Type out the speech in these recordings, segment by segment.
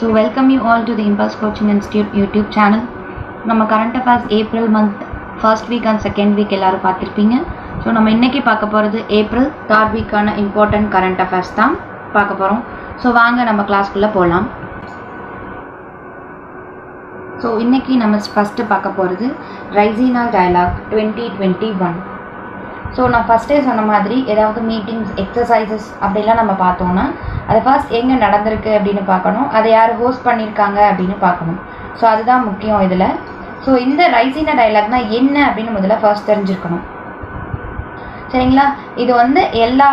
So welcome you all to the Impulse Coaching Institute YouTube channel. நம்ம current affairs April month first week and second week எல்லாரும் பார்த்திருப்பீங்க. So நம்ம இன்னைக்கு பார்க்க போகிறது ஏப்ரல் தேர்ட் வீக்கான இம்பார்ட்டன்ட் கரண்ட் அஃபேர்ஸ் தான் பார்க்க போகிறோம். ஸோ வாங்க நம்ம கிளாஸ்க்குள்ளே போகலாம். ஸோ இன்றைக்கி நம்ம ஃபஸ்ட்டு பார்க்க போகிறது ரைசினா டயலாக் 2021. ஸோ நான் ஃபஸ்ட்டே சொன்ன மாதிரி ஏதாவது மீட்டிங்ஸ் எக்ஸசைசஸ் அப்படிலாம் நம்ம பார்த்தோன்னா அது ஃபர்ஸ்ட் எங்கே நடந்திருக்கு அப்படின்னு பார்க்கணும், அதை யார் ஹோஸ்ட் பண்ணியிருக்காங்க அப்படின்னு பார்க்கணும். ஸோ அதுதான் முக்கியம் இதில். ஸோ இந்த ரைசினா டயலாக்னால் என்ன அப்படின்னு முதல்ல ஃபர்ஸ்ட் தெரிஞ்சுருக்கணும், சரிங்களா? இது வந்து எல்லா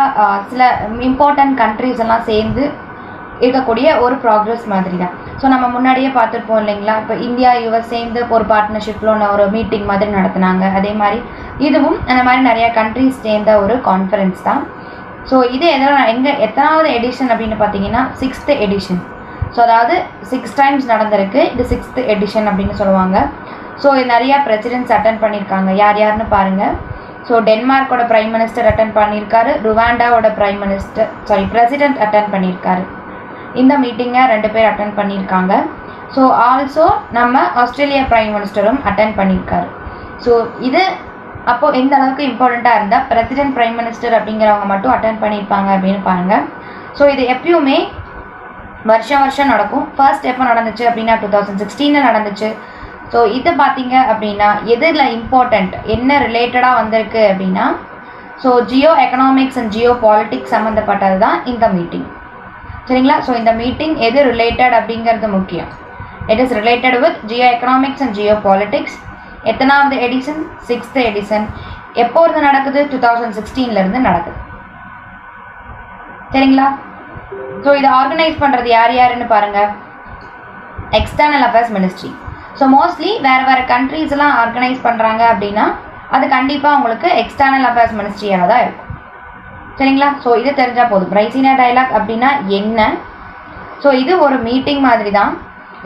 சில இம்பார்ட்டண்ட் கண்ட்ரிஸ் எல்லாம் சேர்ந்து இருக்கக்கூடிய ஒரு ப்ராக்ரஸ் மாதிரி தான். ஸோ நம்ம முன்னாடியே பார்த்துருப்போம் இல்லைங்களா, இப்போ இந்தியா யூஎஸ் சேர்ந்து ஒரு பார்ட்னர்ஷிப்பில் ஒரு மீட்டிங் மாதிரி நடத்துனாங்க. அதே மாதிரி இதுவும் அந்த மாதிரி நிறையா கண்ட்ரிஸ் சேர்ந்த ஒரு கான்ஃபரன்ஸ் தான். ஸோ இது எத்தனாவது எடிஷன் அப்படின்னு பார்த்தீங்கன்னா 6th எடிஷன். ஸோ அதாவது 6 times நடந்திருக்கு. இது 6th எடிஷன் அப்படின்னு சொல்லுவாங்க. ஸோ நிறையா பிரசிடென்ட்ஸ் அட்டன் பண்ணியிருக்காங்க. யாருன்னு பாருங்கள். ஸோ டென்மார்க்கோட பிரைம் மினிஸ்டர் அட்டன் பண்ணியிருக்காரு, ருவாண்டாவோட பிரசிடென்ட் அட்டன் பண்ணியிருக்காரு. இந்த மீட்டிங்கை 2 பேர் அட்டன் பண்ணியிருக்காங்க. ஸோ ஆல்சோ நம்ம ஆஸ்திரேலியா பிரைம் மினிஸ்டரும் அட்டன் பண்ணியிருக்காரு. ஸோ இது அப்போது எந்த அளவுக்கு இம்பார்ட்டண்ட்டாக இருந்தால் பிரசிடென்ட் பிரைம் மினிஸ்டர் அப்படிங்கிறவங்க மட்டும் அட்டன் பண்ணியிருப்பாங்க அப்படின்னு பாருங்கள். ஸோ இது எப்பயுமே வருஷம் நடக்கும். ஃபர்ஸ்ட் எப்போ நடந்துச்சு அப்படின்னா 2016 நடந்துச்சு. ஸோ இதை பார்த்தீங்க அப்படின்னா எதில் இம்பார்ட்டண்ட் என்ன ரிலேட்டடாக வந்திருக்கு அப்படின்னா so Jio economics and Jio politics சம்மந்தப்பட்டது தான் இந்த மீட்டிங், சரிங்களா? ஸோ இந்த மீட்டிங் எது ரிலேட்டட் அப்படிங்கிறது முக்கியம். It is related with Jio economics and Jio politics. எத்தனாவது எடிஷன்? 6th edition. எப்போ இருந்து நடக்குது? 2016 நடக்குது, சரிங்களா? ஸோ இதை ஆர்கனைஸ் பண்ணுறது யாருன்னு பாருங்கள், external affairs ministry. So mostly வேறு கண்ட்ரீஸ்லாம் ஆர்கனைஸ் பண்ணுறாங்க அப்படின்னா அது கண்டிப்பாக உங்களுக்கு எக்ஸ்டர்னல் அஃபேர்ஸ் மினிஸ்ட்ரியாக தான் இருக்கும், சரிங்களா? ஸோ இது தெரிஞ்சால் போதும். ரைசினா டயலாக் அப்படின்னா என்ன? ஸோ இது ஒரு மீட்டிங் மாதிரி தான்.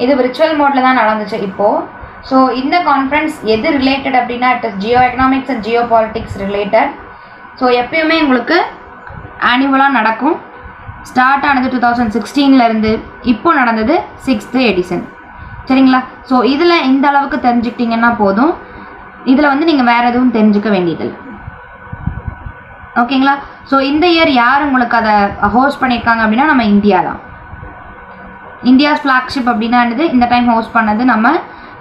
இது விர்ச்சுவல் மோடில் தான் நடந்துச்சு இப்போது. ஸோ இந்த கான்ஃபரன்ஸ் எது ரிலேட்டட் அப்படின்னா it is Jio economics and Jio politics related. So எப்பயுமே உங்களுக்கு ஆனுவலாக நடக்கும். ஸ்டார்ட் ஆனது 2016 இப்போ நடந்தது 6th எடிஷன், சரிங்களா? ஸோ இதில் இந்த அளவுக்கு தெரிஞ்சுக்கிட்டிங்கன்னா போதும். இதில் நீங்கள் வேறு எதுவும் தெரிஞ்சுக்க வேண்டியதில்லை, ஓகேங்களா? ஸோ இந்த இயர் யார் உங்களுக்கு அதை ஹோஸ்ட் பண்ணியிருக்காங்க அப்படின்னா நம்ம இந்தியா தான். இந்தியாஸ் ஃப்ளாக்ஷிப் அப்படின்னா இந்த டைம் ஹோஸ்ட் பண்ணது நம்ம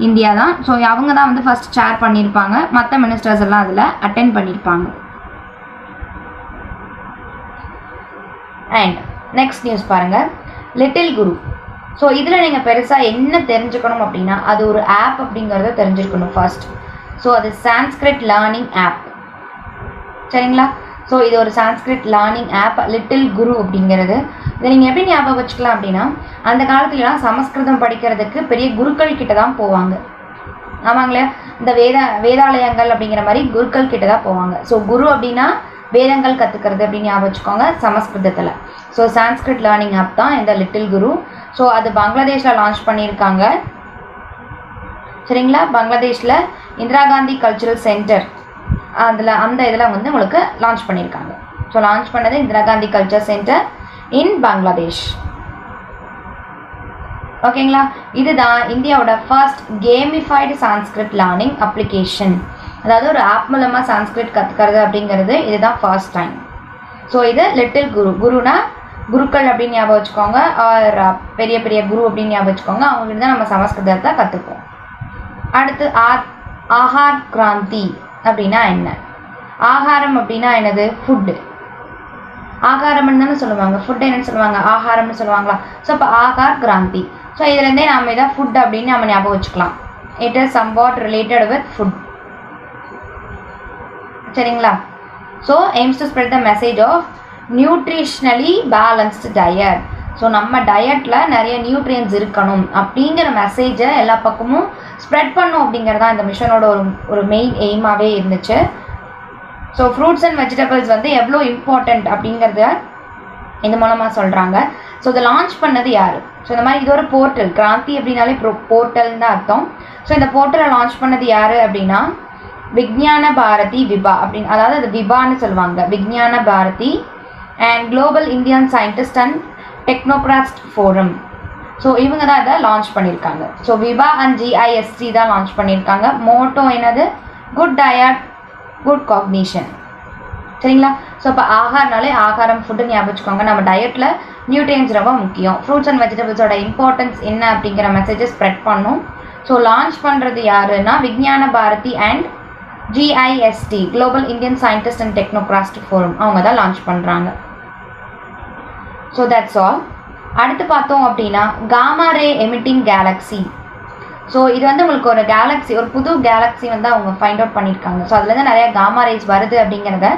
இந்தியா தான். ஸோ அவங்க தான் ஃபர்ஸ்ட் சேர் பண்ணியிருப்பாங்க. மற்ற மினிஸ்டர்ஸ் எல்லாம் அதில் அட்டென்ட் பண்ணியிருப்பாங்க. அண்ட் நெக்ஸ்ட் நியூஸ் பாருங்கள், லிட்டில் குரு. ஸோ இதில் நீங்கள் பெருசாக என்ன தெரிஞ்சுக்கணும் அப்படின்னா அது ஒரு ஆப் அப்படிங்கிறத தெரிஞ்சுக்கணும் ஃபர்ஸ்ட். ஸோ அது சான்ஸ்கிரிட் லேர்னிங் ஆப், சரிங்களா? ஸோ இது ஒரு சான்ஸ்கிரிட் லேர்னிங் ஆப் லிட்டில் குரு அப்படிங்கிறது. இதை நீங்கள் எப்படி ஞாபகம் வச்சுக்கலாம் அப்படின்னா அந்த காலத்துலலாம் சமஸ்கிருதம் படிக்கிறதுக்கு பெரிய குருக்கள் கிட்ட தான் போவாங்க, ஆமாங்களே? இந்த வேதாலயங்கள் அப்படிங்கிற மாதிரி குருக்கள் கிட்ட தான் போவாங்க. ஸோ குரு அப்படின்னா வேதங்கள் கற்றுக்கிறது அப்படின்னு ஞாபகம் வச்சுக்கோங்க சமஸ்கிருதத்தில். ஸோ சான்ஸ்கிரிட் லேர்னிங் ஆப் தான் இந்த லிட்டில் குரு. ஸோ அது பங்களாதேஷில் லான்ச் பண்ணியிருக்காங்க, சரிங்களா? பங்களாதேஷில் இந்திரா காந்தி கல்ச்சுரல் சென்டர் அந்த இதில் உங்களுக்கு லான்ச் பண்ணியிருக்காங்க. ஸோ லான்ச் பண்ணது Indira Gandhi culture centre in Bangladesh, ஓகேங்களா? இதுதான் இந்தியாவோட ஃபர்ஸ்ட் கேமிஃபைடு சான்ஸ்கிரிட் லேர்னிங் அப்ளிகேஷன். அதாவது ஒரு ஆப் மூலமாக சான்ஸ்கிரிட் கற்றுக்கிறது அப்படிங்கிறது இதுதான் ஃபர்ஸ்ட் டைம். ஸோ இது லிட்டில் குரு. குருனா குருக்கள் அப்படின்னு ஞாபகம் வச்சுக்கோங்க, ஆர் பெரிய பெரிய குரு அப்படின்னு ஞாபகம் வச்சுக்கோங்க. அவங்ககிட்ட தான் நம்ம சமஸ்கிருதத்தை கற்றுப்போம். அடுத்து ஆஹார் கிராந்தி அப்படின்னா என்ன? ஆகாரம் அப்படின்னா என்னது? ஃபுட்டு. ஆகாரம்னு தானே சொல்லுவாங்க, ஃபுட் என்னன்னு சொல்லுவாங்க, ஆகாரம்னு சொல்லுவாங்களா? ஸோ இப்போ ஆகார் கிராந்தி. ஸோ இதுலேருந்தே நம்ம இதை ஃபுட் அப்படின்னு நம்ம ஞாபகம் வச்சுக்கலாம். It is somewhat related with food, சரிங்களா? So aims to spread the message of nutritionally balanced diet. So நம்ம டயட்டில் நிறைய நியூட்ரியன்ஸ் இருக்கணும் அப்படிங்கிற மெசேஜை எல்லா பக்கமும் ஸ்ப்ரெட் பண்ணும் அப்படிங்கிறது தான் இந்த மிஷனோட ஒரு மெயின் எய்மாகவே இருந்துச்சு. ஸோ ஃப்ரூட்ஸ் அண்ட் வெஜிடபிள்ஸ் எவ்வளோ இம்பார்ட்டண்ட் அப்படிங்கிறத இந்த மூலமாக சொல்கிறாங்க. ஸோ இதை லான்ச் பண்ணது யார்? ஸோ இந்த மாதிரி இது ஒரு போர்ட்டல். கிராந்தி அப்படின்னாலே போர்ட்டல்னு தான் அர்த்தம். ஸோ இந்த போர்ட்டலை லான்ச் பண்ணது யார் அப்படின்னா விக்ஞான பாரதி விபா அப்படின்னு, அதாவது அது விபான்னு சொல்லுவாங்க, Vigyan Bharati and global Indian scientist and technocrats forum. So இவங்க தான் இதை லான்ச் பண்ணியிருக்காங்க. ஸோ விபா அண்ட் ஜிஐஎஸ்டி தான் லான்ச் பண்ணியிருக்காங்க. மோட்டோ என்னது? Good diet good cognition. சரிங்களா? ஸோ இப்போ ஆகாரனாலே ஆகாரம் ஃபுட்டு ஞாபகம் வச்சுக்கோங்க. நம்ம டயட்டில் நியூட்ரியன்ஸ் ரொம்ப முக்கியம். ஃப்ரூட்ஸ் அண்ட் வெஜிடபிள்ஸோட இம்பார்ட்டன்ஸ் என்ன அப்படிங்கிற மெசேஜை ஸ்ப்ரெட் பண்ணும். ஸோ லான்ச் பண்ணுறது யாருன்னா Vigyan Bharati and GIST global Indian scientist and technocrats forum, அவங்க தான் லான்ச் பண்ணுறாங்க. So that's all. அடுத்து பார்த்தோம் அப்படின்னா gamma ray emitting galaxy. So இது வந்து உங்களுக்கு ஒரு கேலக்ஸி, ஒரு புது கேலக்ஸி வந்து அவங்க ஃபைண்ட் அவுட் பண்ணியிருக்காங்க. ஸோ அதுலேருந்து நிறைய காமா ரேஸ் வருது அப்படிங்கிறத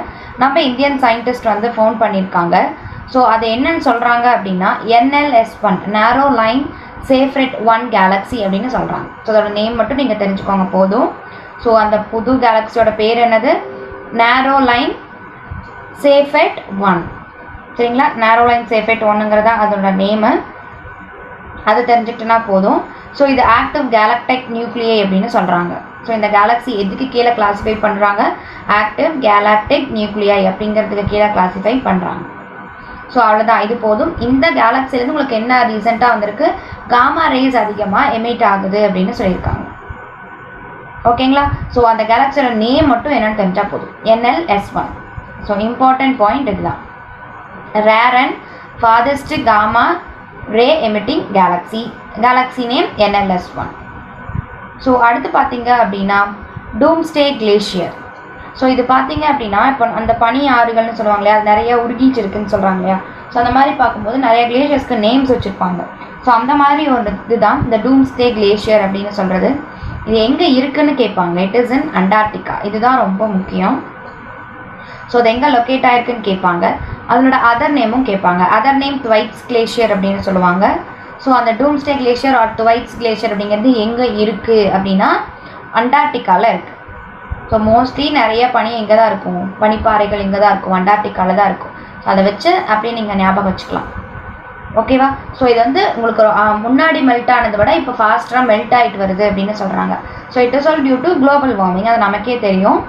நம்ம இந்தியன் சயின்டிஸ்ட் வந்து ஃபோன் பண்ணியிருக்காங்க. ஸோ அது என்னன்னு சொல்கிறாங்க அப்படின்னா NLS-1 நேரோ லைன் சேஃப்ரெட் 1 கேலக்ஸி அப்படின்னு சொல்கிறாங்க. ஸோ அதோட நேம் மட்டும் நீங்கள் தெரிஞ்சுக்கோங்க போதும். ஸோ அந்த புது கேலக்ஸியோட பேர் என்னது? நேரோ லைன் சேஃபெட் 1. சரிங்களா? நேரோ லைன் சேஃபெட் 1ங்கிறதா அதோட நேமு. அது தெரிஞ்சுக்கிட்டனா போதும். ஸோ இது ஆக்டிவ் கேலக்டிக் நியூக்ளியை அப்படின்னு சொல்கிறாங்க. ஸோ இந்த கேலக்ஸி எதுக்கு கீழே கிளாஸிஃபை பண்ணுறாங்க? ஆக்டிவ் கேலக்டிக் நியூக்ளியை அப்படிங்கிறதுக்கு கீழே கிளாஸிஃபை பண்ணுறாங்க. ஸோ அவ்வளோதான், இது போதும். இந்த கேலக்ஸிலேருந்து உங்களுக்கு என்ன ரீசெண்டாக வந்திருக்கு? காமா ரேஸ் அதிகமாக எமிட் ஆகுது அப்படின்னு சொல்லியிருக்காங்க. ஓகேங்களா? ஸோ அந்த கேலக்ஸியோட நேம் மட்டும் என்னென்னு தெரிஞ்சால் போதும், NLS-1. ஸோ இம்பார்ட்டன்ட் பாயிண்ட் இதுதான். Rare and farthest gamma ray emitting galaxy, galaxy name NLS-1. So அடுத்து பார்த்தீங்க அப்படின்னா டூம்ஸ்டே கிளேஷியர். ஸோ இது பார்த்தீங்க அப்படின்னா இப்போ அந்த பனி ஆறுகள்னு சொல்லுவாங்க இல்லையா, அது நிறைய உருகிட்டு இருக்குன்னு சொல்கிறாங்க இல்லையா. ஸோ அந்த மாதிரி பார்க்கும்போது நிறைய கிளேஷியர்ஸ்க்கு நேம்ஸ் வச்சுருப்பாங்க. ஸோ அந்த மாதிரி ஒரு இதுதான் இந்த டூம்ஸ்டே கிளேஷியர் அப்படின்னு சொல்கிறது. இது எங்கே இருக்குன்னு கேட்பாங்க. It is in Antarctica. இதுதான் ரொம்ப முக்கியம். ஸோ அது எங்கே லொக்கேட் ஆயிருக்குன்னு கேட்பாங்க. அதனோட அதர் நேமும் கேட்பாங்க. அதர் நேம் த்வைட்ஸ் கிளேஷியர் அப்படின்னு சொல்லுவாங்க. ஸோ அந்த டூம்ஸ்டே கிளேஷியர் ஆர் த்வைட்ஸ் கிளேஷியர் அப்படிங்கிறது எங்கே இருக்குது அப்படின்னா அண்டார்டிகாவில் இருக்குது. ஸோ மோஸ்ட்லி நிறைய பனி எங்கே தான் இருக்கும்? பனிப்பாறைகள் இங்கே தான் இருக்கும், அண்டார்டிகாவில் தான் இருக்கும். ஸோ அதை வச்சு அப்படியே நீங்கள் ஞாபகம் வச்சுக்கலாம். ஓகேவா? ஸோ இது வந்து உங்களுக்கு முன்னாடி மெல்ட் ஆனதை விட இப்போ ஃபாஸ்ட்டாக மெல்ட் ஆகிட்டு வருது அப்படின்னு சொல்கிறாங்க. So it is all due to global warming. அது நமக்கே தெரியும்.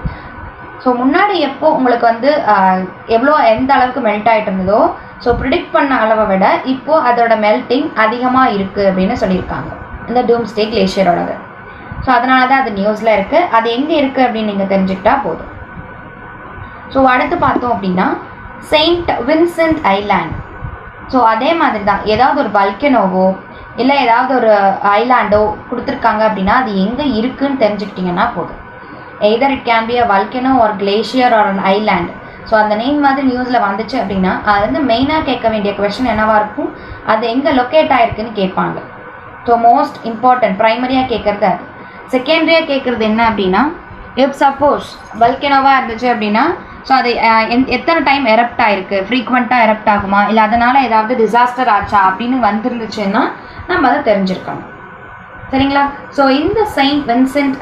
ஸோ முன்னாடி எப்போ உங்களுக்கு வந்து எந்த அளவுக்கு மெல்ட் ஆகிட்டு இருந்ததோ, ஸோ ப்ரிடிக்ட் பண்ண அளவை விட இப்போது அதோட மெல்ட்டிங் அதிகமாக இருக்குது அப்படின்னு சொல்லியிருக்காங்க இந்த டூம்ஸ்டே கிளேஷியரோடது. ஸோ அதனால தான் அது நியூஸில் இருக்குது. அது எங்கே இருக்குது அப்படின்னு நீங்கள் தெரிஞ்சுக்கிட்டா போதும். ஸோ அடுத்து பார்த்தோம் அப்படின்னா செயின்ட் வின்சென்ட் ஐலாண்ட். ஸோ அதே மாதிரி தான் ஏதாவது ஒரு வல்கனோவோ இல்லை ஏதாவது ஒரு ஐலாண்டோ கொடுத்துருக்காங்க அப்படின்னா அது எங்கே இருக்குதுன்னு தெரிஞ்சுக்கிட்டிங்கன்னா போதும். Either it can be a volcano or glacier or an island. So அந்த நேம் மாதிரி நியூஸில் வந்துச்சு அப்படின்னா அது வந்து மெயினாக கேட்க வேண்டிய கொஸ்டின் என்னவாக இருக்கும்? அது எங்கே லொக்கேட் ஆகிருக்குன்னு கேட்பாங்க. ஸோ மோஸ்ட் இம்பார்ட்டன்ட் ப்ரைமரியாக கேட்குறது அது. செகண்டரியாக கேட்குறது என்ன அப்படின்னா இஃப் சப்போஸ் வல்கனோவாக இருந்துச்சு அப்படின்னா ஸோ அது எத்தனை டைம் எரப்ட் ஆகிருக்கு, ஃப்ரீக்வெண்ட்டாக எரப்ட் ஆகுமா, இல்லை அதனால் ஏதாவது டிசாஸ்டர் ஆச்சா அப்படின்னு வந்துருந்துச்சுன்னா நம்ம அதை தெரிஞ்சிருக்கணும். சரிங்களா? ஸோ இந்த செயின்ட் வின்சென்ட்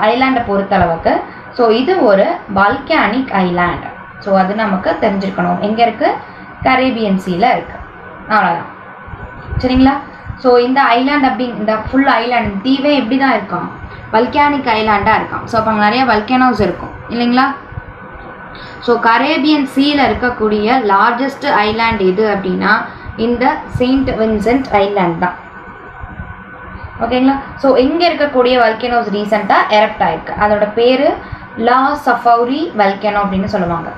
ஐலாண்டை பொறுத்தளவுக்கு ஸோ இது ஒரு வால்கானிக் ஐலாண்ட். ஸோ அது நமக்கு தெரிஞ்சிருக்கணும். எங்கே இருக்குது? கரேபியன் சீல இருக்குது. அவ்வளோதான். சரிங்களா? ஸோ இந்த ஐலாண்ட் இந்த ஃபுல் ஐலாண்ட் தீவே எப்படி தான் இருக்கான்? வல்கானிக் ஐலாண்டாக இருக்கான். ஸோ அப்போ அங்கே நிறைய வல்கனோஸ் இருக்கும் இல்லைங்களா? ஸோ கரேபியன் சீல இருக்கக்கூடிய லார்ஜஸ்ட் ஐலாண்ட் எது அப்படின்னா இந்த செயின்ட் வின்சென்ட் ஐலாண்ட் தான். ஓகேங்களா? ஸோ இங்கே இருக்கக்கூடிய வல்கனோஸ் ரீசெண்டாக எரப்ட் ஆயிருக்கு. அதோட பேர் லா சஃபௌரி வல்கனோ அப்படின்னு சொல்லுவாங்க.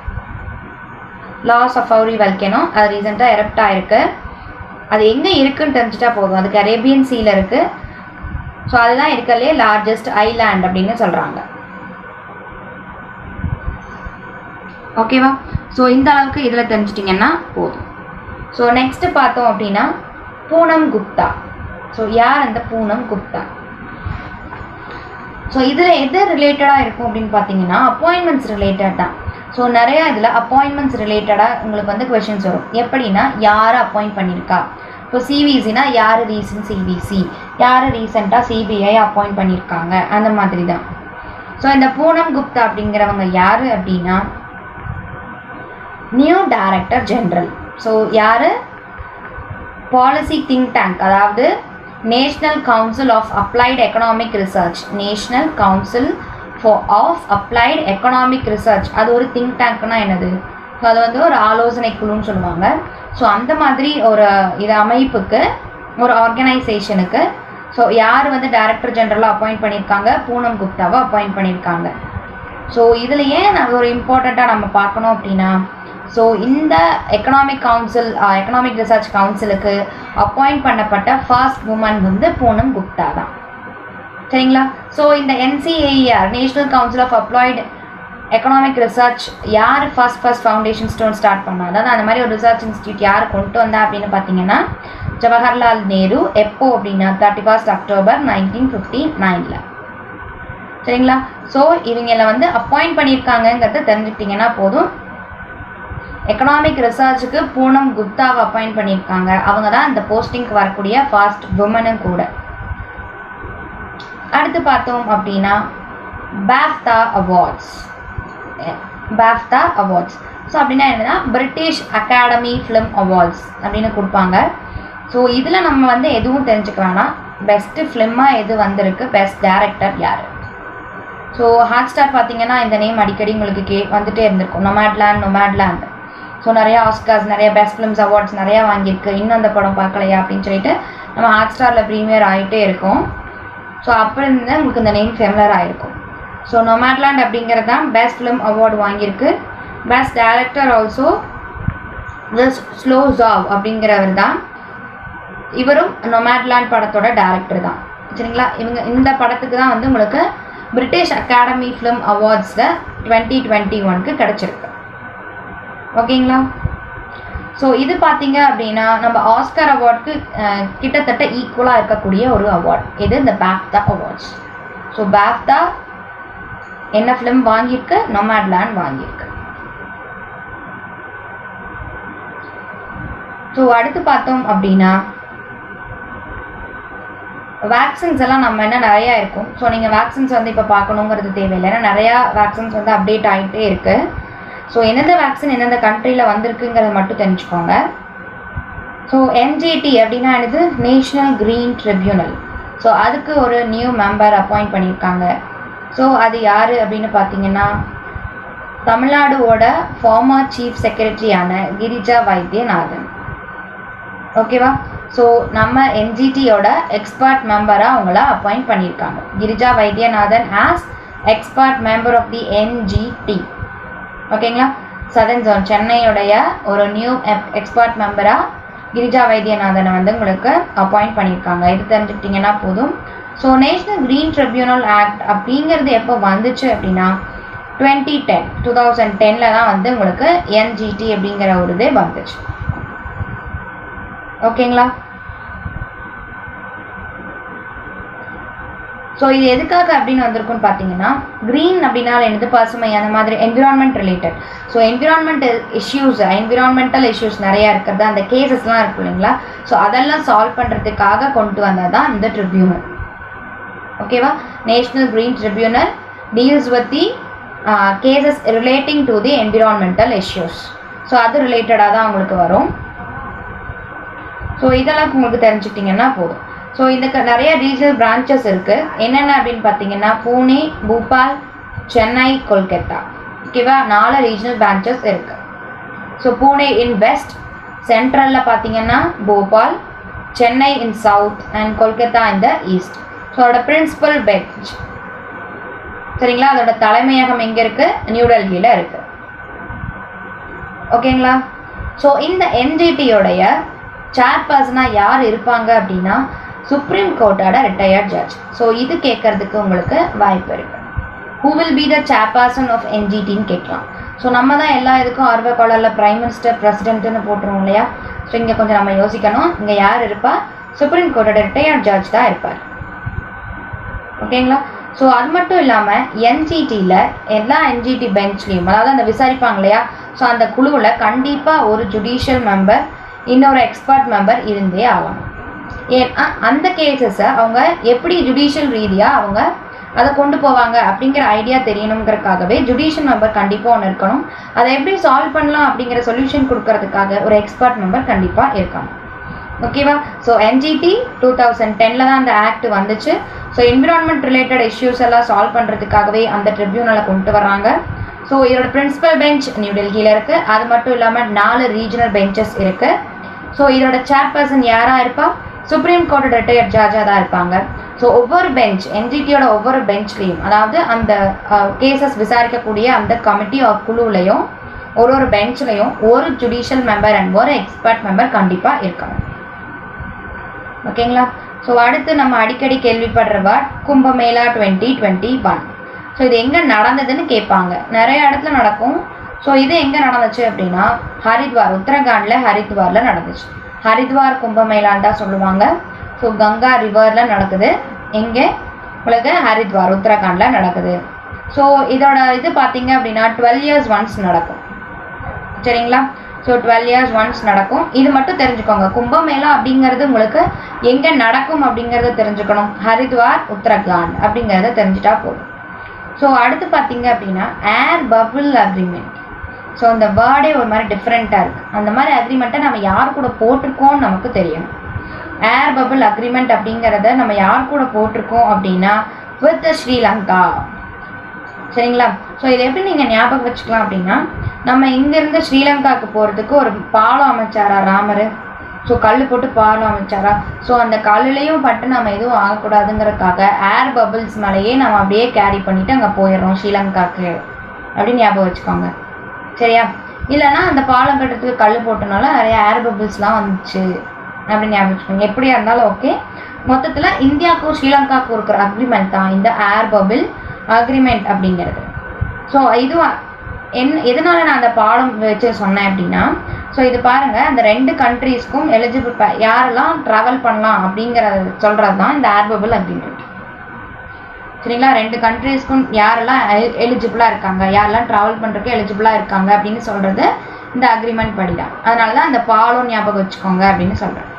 லா சஃபௌரி வல்கனோ அது ரீசெண்டாக எரப்ட் ஆயிருக்கு. அது எங்கே இருக்குன்னு தெரிஞ்சுட்டா போதும். அது கரேபியன் சீல இருக்குது. ஸோ அதுதான் இருக்கலையே லார்ஜஸ்ட் ஐலாண்ட் அப்படின்னு சொல்கிறாங்க. ஓகேவா? ஸோ இந்த அளவுக்கு இதில் தெரிஞ்சிட்டிங்கன்னா போதும். ஸோ நெக்ஸ்ட்டு பார்த்தோம் அப்படின்னா பூனம் குப்தா. ஸோ யார் அந்த பூனம் குப்தா? ஸோ இதில் எது ரிலேட்டடாக இருக்கும் அப்படின்னு பார்த்தீங்கன்னா அப்பாயின்மெண்ட்ஸ் ரிலேட்டட் தான். ஸோ நிறையா இதில் அப்பாயின்மெண்ட்ஸ் ரிலேட்டடாக உங்களுக்கு வந்து கொஷின்ஸ் வரும். எப்படின்னா யாரை அப்பாயிண்ட் பண்ணியிருக்கா? இப்போ சிவிசினா யார் ரீசன்ட் சிவிசி, யார் ரீசெண்டாக சிபிஐ அப்பாயிண்ட் பண்ணியிருக்காங்க, அந்த மாதிரி தான். ஸோ இந்த பூனம் குப்தா அப்படிங்கிறவங்க யார் அப்படின்னா நியூ டைரக்டர் ஜெனரல். ஸோ யார்? பாலிசி திங்க் டேங்க், அதாவது national council of applied economic research. National council of applied economic research அது ஒரு திங்க் டேங்க்னா என்னது? ஸோ அது வந்து ஒரு ஆலோசனை குழுன்னு சொல்லுவாங்க. ஸோ அந்த மாதிரி ஒரு இது அமைப்புக்கு ஒரு ஆர்கனைசேஷனுக்கு. ஸோ யார் வந்து டைரக்டர் ஜெனரலாக அப்பாயிண்ட் பண்ணியிருக்காங்க? பூனம் குப்தாவை அப்பாயிண்ட் பண்ணியிருக்காங்க. ஸோ இதில் ஏன் ஒரு இம்பார்ட்டண்ட்டாக நம்ம பார்க்கணும் அப்படின்னா, ஸோ இந்த எக்கனாமிக் ரிசர்ச் கவுன்சிலுக்கு அப்பாயிண்ட் பண்ணப்பட்ட ஃபர்ஸ்ட் உமன் வந்து பூனம் குப்தா தான். சரிங்களா? ஸோ இந்த NCAER national council of applied economic research யார் ஃபர்ஸ்ட் ஃபவுண்டேஷன் ஸ்டோன் ஸ்டார்ட் பண்ணா, அதாவது அந்த மாதிரி ஒரு ரிசர்ச் இன்ஸ்டியூட் யார் கொண்டு வந்தா அப்படின்னு பார்த்தீங்கன்னா ஜவஹர்லால் நேரு. எப்போ அப்படின்னா 31 அக்டோபர் 1959. சரிங்களா? ஸோ இவங்களை வந்து அப்பாயிண்ட் பண்ணியிருக்காங்கங்கிறத தெரிஞ்சுக்கிட்டிங்கன்னா போதும். எக்கனாமிக் ரிசர்ச்சுக்கு பூனம் குப்தாவை அப்பாயிண்ட் பண்ணியிருக்காங்க. அவங்க தான் இந்த போஸ்டிங்க்கு வரக்கூடிய ஃபர்ஸ்ட் உமனும் கூட. அடுத்து பார்த்தோம் அப்படின்னா BAFTA அவார்ட்ஸ். ஸோ அப்படின்னா என்னன்னா பிரிட்டிஷ் அகாடமி ஃபிலிம் அவார்ட்ஸ் அப்படின்னு கொடுப்பாங்க. ஸோ இதில் நம்ம வந்து எதுவும் தெரிஞ்சுக்கலாம்னா பெஸ்ட்டு ஃபிலிமாக எது வந்திருக்கு, பெஸ்ட் டைரக்டர் யார். ஸோ ஹாட்ஸ்டார் பார்த்தீங்கன்னா இந்த நேம் அடிக்கடி உங்களுக்கு வந்துட்டே இருந்திருக்கும், நொமேட்லேண்ட். ஸோ நிறையா ஆஸ்கார்ஸ், நிறைய பெஸ்ட் ஃபிலிம்ஸ் அவார்ட்ஸ் நிறையா வாங்கியிருக்கு. இன்னும் அந்த படம் பார்க்கலையா அப்படின்னு சொல்லிட்டு நம்ம ஹாட்ஸ்டாரில் ப்ரீமியர் ஆகிட்டே இருக்கும். ஸோ அப்படி இருந்து உங்களுக்கு இந்த நேம் ஃபெமிலர் ஆகிருக்கும். ஸோ நொமேட்லேண்ட் அப்படிங்கிறது தான் பெஸ்ட் ஃபிலிம் அவார்டு வாங்கியிருக்கு. பெஸ்ட் டைரக்டர் ஆல்சோ ஸ்லோசாவ் அப்படிங்கிறவர் தான். இவரும் நொமேட்லேண்ட் படத்தோட டைரக்டர் தான். சரிங்களா? இந்த படத்துக்கு தான் வந்து உங்களுக்கு பிரிட்டிஷ் அகாடமி ஃபிலிம் அவார்ட்ஸில் 2021க்கு கிடச்சிருக்கு. ஓகேங்களா? ஸோ இது பார்த்தீங்க அப்படின்னா நம்ம ஆஸ்கார் அவார்டுக்கு கிட்டத்தட்ட ஈக்குவலாக இருக்கக்கூடிய ஒரு அவார்ட் இது இந்த BAFTA அவார்ட்ஸ். ஸோ BAFTA என்ன ஃபிலிம் வாங்கியிருக்கு? நொமேட்லேண்ட் வாங்கியிருக்கு. ஸோ அடுத்து பார்த்தோம் அப்படின்னா வேக்சின்ஸ் எல்லாம் நம்ம என்ன நிறையா இருக்கும். ஸோ நீங்கள் வேக்சின்ஸ் வந்து இப்போ பார்க்கணுங்கிறது தேவையில்லை, ஏன்னா நிறையா வேக்சின்ஸ் வந்து அப்டேட் ஆகிட்டே இருக்குது. ஸோ எந்தெந்த வேக்சின் எந்தெந்த கண்ட்ரியில் வந்திருக்குங்கிறத மட்டும் தெரிஞ்சுக்கோங்க. ஸோ NGT அப்படின்னா என்னது? National green tribunal. ஸோ அதுக்கு ஒரு நியூ மெம்பர் அப்பாயிண்ட் பண்ணியிருக்காங்க. ஸோ அது யார் அப்படின்னு பார்த்தீங்கன்னா தமிழ்நாடுவோட ஃபார்மர் சீஃப் செக்ரட்டரியான கிரிஜா வைத்தியநாதன். ஓகேவா? ஸோ நம்ம NGTயோட எக்ஸ்பர்ட் மெம்பராக அவங்கள அப்பாயிண்ட் பண்ணியிருக்காங்க. Girija Vaidyanathan as expert member of the NGT. ஓகேங்களா? சதர்ன் ஜோன் சென்னையுடைய ஒரு நியூ எக்ஸ்பர்ட் மெம்பராக கிரிஜா வைத்தியநாதனை வந்து உங்களுக்கு அப்பாயிண்ட் பண்ணியிருக்காங்க. இது தெரிஞ்சுக்கிட்டிங்கன்னா போதும். So national green tribunal act அப்படிங்கிறது எப்போ வந்துச்சு அப்படின்னா 2010 தான் வந்து உங்களுக்கு NGT அப்படிங்கிற ஒரு இதே வந்துச்சு. ஓகேங்களா? ஸோ இது எதுக்காக அப்படின்னு வந்திருக்குன்னு பார்த்தீங்கன்னா க்ரீன் அப்படின்னா என்னது? பசுமை, அந்த மாதிரி environment related. So environmental issues நிறையா இருக்கிறது, அந்த கேசஸ்லாம் இருக்கும் இல்லைங்களா? ஸோ அதெல்லாம் சால்வ் பண்ணுறதுக்காக கொண்டு வந்தது தான் இந்த ட்ரிபியூனல். ஓகேவா? National green tribunal deals with the cases relating to the environmental issues. So அது ரிலேட்டடாக தான் உங்களுக்கு வரும். ஸோ இதெல்லாம் உங்களுக்கு தெரிஞ்சுக்கிட்டிங்கன்னா போதும். ஸோ இதுக்கு நிறைய ரீஜனல் பிரான்ச்சஸ் இருக்குது. என்னென்ன அப்படின்னு பார்த்தீங்கன்னா பூனே, போபால், சென்னை, கொல்கத்தா. ஓகேவா? 4 ரீஜனல் பிரான்ச்சஸ் இருக்குது. ஸோ பூனே இன் வெஸ்ட், சென்ட்ரலில் பார்த்தீங்கன்னா Bhopal, Chennai in south and Kolkata in the east. So அதோட பிரின்சிபல் பெஞ்ச், சரிங்களா, அதோட தலைமையகம் எங்கே இருக்குது? நியூ டெல்லியில் இருக்குது. ஓகேங்களா? ஸோ இந்த NGTயோடைய சேர்பர்சனாக யார் இருப்பாங்க அப்படின்னா சுப்ரீம் கோர்ட்டோட ரிட்டையர்ட் ஜட்ஜ். ஸோ இது கேட்கறதுக்கு உங்களுக்கு வாய்ப்பு இருக்கு. Who will be the chairperson of NGTன்னு கேட்கலாம். ஸோ நம்ம தான் எல்லா இதுக்கும் ஆர்வக்காலரில் பிரைம் மினிஸ்டர், பிரசிடென்ட்னு போட்டுருவோம் இல்லையா? ஸோ இங்கே கொஞ்சம் நம்ம யோசிக்கணும். இங்கே யார் இருப்பா? சுப்ரீம் கோர்ட்டோட ரிட்டையர்ட் ஜட்ஜ் தான் இருப்பார். ஓகேங்களா? ஸோ அது மட்டும் இல்லாமல் NGTயில் எல்லா NGT பெஞ்ச்லேயும், அதாவது அந்த விசாரிப்பாங்க இல்லையா, ஸோ அந்த குழுவில் கண்டிப்பாக ஒரு ஜுடிஷியல் மெம்பர், இன்னொரு எக்ஸ்பர்ட் மெம்பர் இருந்தே ஆகணும். ஏன்னா அந்த கேசஸை அவங்க எப்படி ஜுடிஷியல் ரீதியாக அவங்க அதை கொண்டு போவாங்க அப்படிங்கிற ஐடியா தெரியணுங்கிறதுக்காகவே ஜுடிஷியல் மெம்பர் கண்டிப்பாக ஒன்று இருக்கணும். அதை எப்படி சால்வ் பண்ணலாம் அப்படிங்கிற சொல்யூஷன் கொடுக்கறதுக்காக ஒரு எக்ஸ்பர்ட் மெம்பர் கண்டிப்பாக இருக்காங்க. ஓகேவா? ஸோ NGT 2010 தான் அந்த ஆக்ட் வந்துச்சு. ஸோ என்விரான்மெண்ட் ரிலேட்டட் இஷ்யூஸ் எல்லாம் சால்வ் பண்ணுறதுக்காகவே அந்த ட்ரிபியூனலை கொண்டு வராங்க. ஸோ இதோட பிரின்சிபல் பெஞ்ச் நியூ டெல்லியில் இருக்குது. அது மட்டும் இல்லாமல் 4 ரீஜனல் பெஞ்சஸ் இருக்குது. ஸோ இதோட சேர்பர்சன் யாராக இருப்பா? சுப்ரீம் கோர்ட் ரிட்டையர்ட் ஜட்ஜாக தான் இருப்பாங்க. ஸோ ஒவ்வொரு பெஞ்ச் என்ஜிடியோட ஒவ்வொரு பெஞ்ச்லேயும், அதாவது அந்த கேசஸ் விசாரிக்கக்கூடிய அந்த கமிட்டி குழுவிலையும் ஒரு பெஞ்ச்லையும் ஒரு ஜுடிஷியல் மெம்பர் அண்ட் ஒரு எக்ஸ்பர்ட் மெம்பர் கண்டிப்பாக இருக்கணும். ஓகேங்களா? ஸோ அடுத்து நம்ம அடிக்கடி கேள்விப்படுற வேர்ட் கும்பமேளா 2021. ஸோ இது எங்கே நடந்ததுன்னு கேட்பாங்க. நிறைய இடத்துல நடக்கும். ஸோ இது எங்கே நடந்துச்சு அப்படின்னா ஹரித்வார், உத்தரகாண்டில் ஹரித்வாரில் நடந்துச்சு. ஹரித்வார் கும்பமேளான்னு தான் சொல்லுவாங்க. ஸோ கங்கா ரிவரில் நடக்குது. எங்கே? உங்களுக்கு ஹரித்வார் உத்தரகாண்டில் நடக்குது. ஸோ இதோட இது பார்த்தீங்க அப்படின்னா 12 years ஒன்ஸ் நடக்கும். சரிங்களா? ஸோ 12 years ஒன்ஸ் நடக்கும். இது மட்டும் தெரிஞ்சுக்கோங்க. கும்பமேளா அப்படிங்கிறது உங்களுக்கு எங்கே நடக்கும் அப்படிங்கிறத தெரிஞ்சுக்கணும். ஹரித்வார் உத்தரகாண்ட் அப்படிங்கிறத தெரிஞ்சுட்டா போதும். ஸோ அடுத்து பார்த்தீங்க அப்படின்னா ஏர் பபிள் அக்ரிமெண்ட். ஸோ இந்த வேர்டே ஒரு மாதிரி டிஃப்ரெண்ட்டாக இருக்குது. அந்த மாதிரி அக்ரிமெண்ட்டை நம்ம யார் கூட போட்டிருக்கோம்னு நமக்கு தெரியணும். ஏர் பபிள் அக்ரிமெண்ட் அப்படிங்கிறத நம்ம யார் கூட போட்டிருக்கோம் அப்படின்னா வித் ஸ்ரீலங்கா. சரிங்களா? ஸோ இதை எப்படி நீங்கள் ஞாபகம் வச்சுக்கலாம் அப்படின்னா, நம்ம இங்கேருந்து ஸ்ரீலங்காவுக்கு போகிறதுக்கு ஒரு பாலம் அமைச்சாரா ராமர். ஸோ கல் போட்டு பாலம் அமைச்சாரா. ஸோ அந்த கல்லுலேயும் பட்டு நம்ம எதுவும் ஆகக்கூடாதுங்கிறதுக்காக ஏர் பபிள்ஸ் மேலேயே நம்ம அப்படியே கேரி பண்ணிவிட்டு அங்கே போயிடுறோம் ஸ்ரீலங்காவுக்கு அப்படின்னு ஞாபகம் வச்சுக்கோங்க. சரியா? இல்லைன்னா அந்த பாலம் கட்டுறதுக்கு கல் போட்டனால நிறைய ஏர் பபிள்ஸ்லாம் வந்துச்சு அப்படின்னு ஞாபகம் வச்சுக்கோங்க. எப்படியா இருந்தாலும் ஓகே. மொத்தத்தில் இந்தியாவுக்கும் ஸ்ரீலங்காவுக்கும் இருக்கிற அக்ரிமெண்ட் தான் இந்த ஏர் பபிள் அக்ரிமெண்ட் அப்படிங்கிறது. ஸோ இது எதனால நான் அந்த பாலம் வச்சு சொன்னேன் அப்படின்னா, ஸோ இது பாருங்கள், அந்த 2 கண்ட்ரீஸ்க்கும் எலிஜிபிள் யாரெல்லாம் ட்ராவல் பண்ணலாம் அப்படிங்கிறத சொல்கிறது தான் இந்த ஏர் பபிள் அக்ரிமெண்ட். சரிங்களா? 2 கண்ட்ரீஸ்க்கும் யாரெல்லாம் எலிஜிபிளாக இருக்காங்க, யாரெல்லாம் ட்ராவல் பண்ணுறதுக்கு எலிஜிபிளாக இருக்காங்க அப்படின்னு சொல்கிறது இந்த அக்ரிமெண்ட் படி தான். அதனால தான் அந்த பாலம் ஞாபகம் வச்சுக்கோங்க அப்படின்னு சொல்கிறேன்.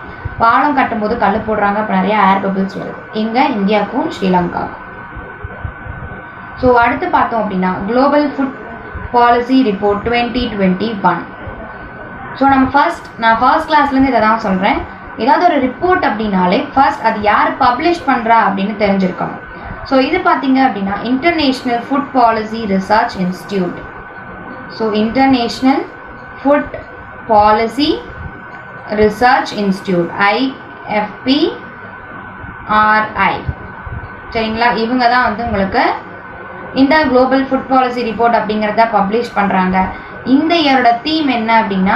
பாலம் கட்டும்போது கல் போடுறாங்க, அப்போ நிறைய ஏர் பபிள்ஸ் வருது. எங்கே? இந்தியாவுக்கும் ஸ்ரீலங்காவுக்கும். ஸோ அடுத்து பார்த்தோம் அப்படின்னா global food policy report 2021. So நான் ஃபர்ஸ்ட் கிளாஸ்லேருந்து இதை தான் சொல்கிறேன். ஏதாவது ஒரு ரிப்போர்ட் அப்படின்னாலே ஃபர்ஸ்ட் அது யார் பப்ளிஷ் பண்ணுறா அப்படின்னு தெரிஞ்சிருக்கணும். ஸோ இது பார்த்தீங்க அப்படின்னா international food policy research institute. So international food policy research institute IFPRI. சரிங்களா? இவங்க தான் வந்து உங்களுக்கு இந்த குளோபல் ஃபுட் பாலிசி ரிப்போர்ட் அப்படிங்கிறத பப்ளிஷ் பண்ணுறாங்க. இந்த இயரோட தீம் என்ன அப்படின்னா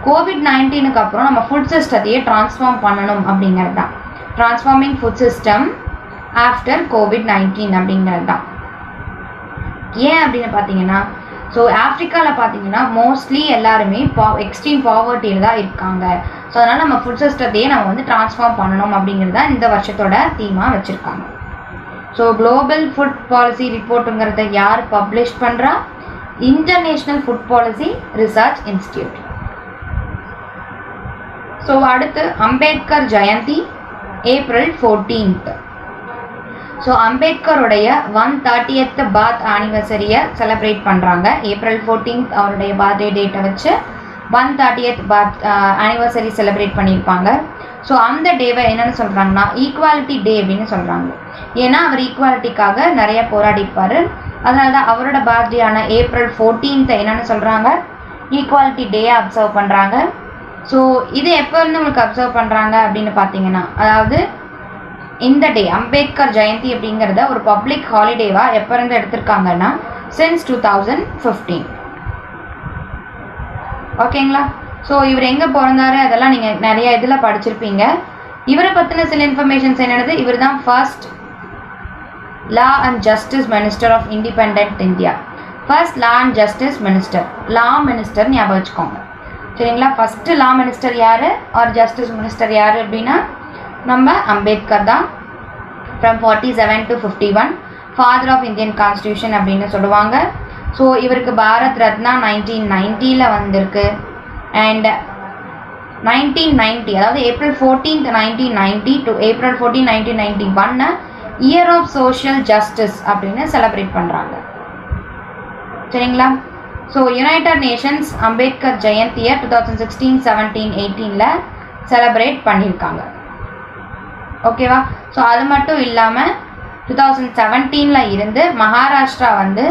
COVID-19க்கு அப்புறம் நம்ம ஃபுட் சிஸ்டத்தையே டிரான்ஸ்ஃபார்ம் பண்ணணும் அப்படிங்கிறது தான். Transforming food system after COVID-19 அப்படிங்கிறது தான். ஏன் அப்படின்னு பார்த்தீங்கன்னா, ஸோ ஆஃப்ரிக்காவில் பார்த்தீங்கன்னா மோஸ்ட்லி எல்லாருமே எக்ஸ்ட்ரீம் பாவர்ட்டியில் தான் இருக்காங்க. ஸோ அதனால் நம்ம ஃபுட் சிஸ்டத்தையே நம்ம வந்து டிரான்ஸ்ஃபார்ம் பண்ணணும் அப்படிங்கிறது தான் இந்த வருஷத்தோட தீமாக வச்சுருக்காங்க. ஸோ குளோபல் ஃபுட் பாலிசி ரிப்போர்ட்டுங்கிறத யார் பப்ளிஷ் பண்ணுறா? International food policy research institute. So அடுத்து Ambedkar Jayanti April 14th. So அம்பேத்கருடைய 130th பர்த் ஆனிவர்சரியை செலிப்ரேட் பண்ணுறாங்க. April 14th அவருடைய பர்த்டே டேட்டை வச்சு 130th பர்த் ஆனிவர்சரி செலிப்ரேட் பண்ணியிருப்பாங்க. ஸோ அந்த டேவை என்னென்னு சொல்கிறாங்கன்னா ஈக்குவாலிட்டி டே அப்படின்னு சொல்கிறாங்க. ஏன்னா அவர் ஈக்குவாலிட்டிக்காக நிறைய போராடிப்பார். அதனால தான் அவரோட பர்த்டேயான April 14th என்னென்னு சொல்கிறாங்க ஈக்குவாலிட்டி டேயை அப்சர்வ் பண்ணுறாங்க. ஸோ இது எப்போ இருந்து உங்களுக்கு அப்சர்வ் பண்ணுறாங்க அப்படின்னு பார்த்தீங்கன்னா, அதாவது இந்த டே அம்பேத்கர் ஜெயந்தி அப்படிங்கிறத ஒரு பப்ளிக் ஹாலிடேவாக எப்போ இருந்து எடுத்திருக்காங்கன்னா சின்ஸ் 2015. ஓகேங்களா? ஸோ இவர் எங்கே பிறந்தாரு அதெல்லாம் நீங்கள் நிறைய இதில் படிச்சிருப்பீங்க. இவரை பற்றின சில இன்ஃபர்மேஷன்ஸ் என்னது, இவர் தான் first law and justice minister of independent India. First law and justice minister, law minister ஞாபகம் வச்சுக்கோங்க. சரிங்களா? ஃபஸ்ட்டு லா மினிஸ்டர் யார் ஆர் ஜஸ்டிஸ் மினிஸ்டர் யார் அப்படின்னா நம்ம அம்பேத்கர் தான். From 47 to 51 father of Indian constitution அப்படின்னு சொல்லுவாங்க. ஸோ இவருக்கு பாரத் ரத்னா 1990 வந்திருக்கு. அண்ட் 1990 அதாவது April 14th 1990 to April 14, 1991 year of social justice அப்படின்னு செலிப்ரேட் பண்ணுறாங்க. சரிங்களா? ஸோ யுனைடெட் நேஷன்ஸ் அம்பேத்கர் ஜெயந்தியை 2016, 17, 18 செலிப்ரேட் பண்ணியிருக்காங்க. ஓகேவா? ஸோ அது மட்டும் இல்லாமல் 2017 இருந்து மகாராஷ்டிரா வந்து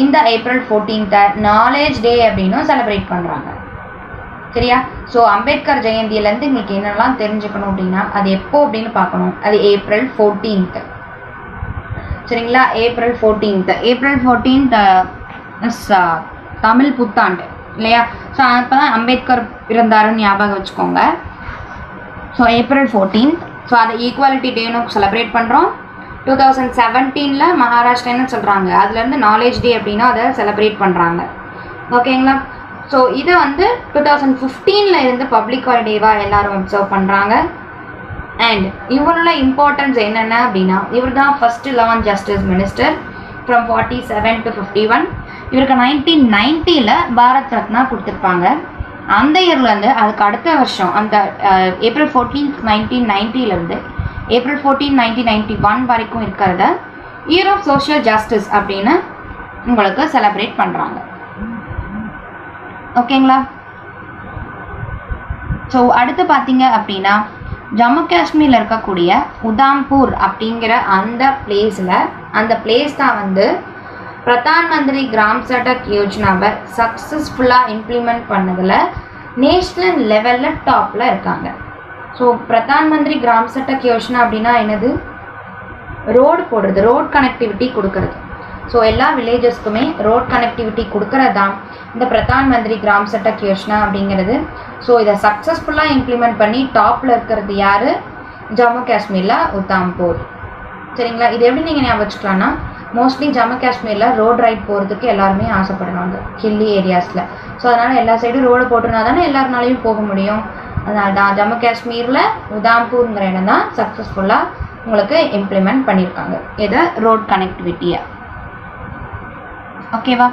இந்த April 14th நாலேஜ் டே அப்படின்னும் செலிப்ரேட் பண்ணுறாங்க. சரியா? ஸோ அம்பேத்கர் ஜெயந்தியிலேருந்து உங்களுக்கு என்னெல்லாம் தெரிஞ்சுக்கணும் அப்படின்னா அது எப்போ அப்படின்னு பார்க்கணும். அது April 14th. சரிங்களா? April 14th. April 14th Tamil புத்தாண்டு இல்லையா? ஸோ அப்போ தான் அம்பேத்கர் பிறந்தாருன்னு ஞாபகம் வச்சுக்கோங்க. So April 14th. ஸோ அதை ஈக்குவாலிட்டி டேன்னு செலிப்ரேட் பண்ணுறோம். 2017 மகாராஷ்டிரா என்ன சொல்கிறாங்க, அதுலேருந்து நாலேஜ் டே அப்படின்னா அதை செலிப்ரேட் பண்ணுறாங்க. ஓகேங்களா? ஸோ இதை வந்து 2015 இருந்து பப்ளிக் ஹாலிடேவாக எல்லாரும் அப்சர்வ் பண்ணுறாங்க. அண்ட் இவரோட இம்பார்ட்டன்ஸ் என்னென்ன அப்படின்னா இவர் தான் first law and justice minister from 47 to 51. இவருக்கு 1990 பாரத் ரத்னா கொடுத்துருப்பாங்க. அந்த இயர்லேருந்து அதுக்கு அடுத்த வருஷம் அந்த April 14th 1990 April 14, 1991 வரைக்கும் இருக்கிறத இயர் ஆஃப் சோஷியல் ஜஸ்டிஸ் அப்படின்னு உங்களுக்கு செலிப்ரேட் பண்ணுறாங்க. ஓகேங்களா? ஸோ அடுத்து பார்த்தீங்க அப்படின்னா ஜம்மு காஷ்மீரில் இருக்கக்கூடிய உதாம்பூர் அப்படிங்கிற அந்த பிளேஸ் தான் வந்து பிரதான் மந்திரி கிராம் சடக் யோஜனாவை சக்ஸஸ்ஃபுல்லாக இம்ப்ளிமெண்ட் பண்ணதில் நேஷ்னல் லெவலில் டாப்பில் இருக்காங்க. ஸோ பிரதான் மந்திரி கிராம் சடக் யோஜனா அப்படின்னா என்னது? ரோடு போடுறது, ரோட் கனெக்டிவிட்டி கொடுக்கறது. ஸோ எல்லா வில்லேஜஸ்க்குமே ரோட் கனெக்டிவிட்டி கொடுக்கறது தான் இந்த பிரதான் மந்திரி கிராம் சடக் யோஜனா அப்படிங்கிறது. ஸோ இதை சக்ஸஸ்ஃபுல்லாக இம்ப்ளிமெண்ட் பண்ணி டாப்பில் இருக்கிறது யார்? ஜம்மு காஷ்மீரில் உதாம்பூர். சரிங்களா? இது எப்படி நீங்கள் ஞாபகம் வச்சுக்கலாம்னா மோஸ்ட்லி ஜம்மு காஷ்மீரில் ரோட் ரைட் போகிறதுக்கு எல்லாருமே ஆசைப்படுறாங்க ஹில்லி ஏரியாஸில். ஸோ அதனால் எல்லா சைடும் ரோடு போட்டுனா தானே எல்லாருனாலையும் போக முடியும். அதனால தான் ஜம்மு காஷ்மீரில் உதாம்பூருங்கிற இடம் தான் சக்ஸஸ்ஃபுல்லாக உங்களுக்கு இம்ப்ளிமெண்ட் பண்ணியிருக்காங்க இதை ரோட் கனெக்டிவிட்டியை. ஓகேவா?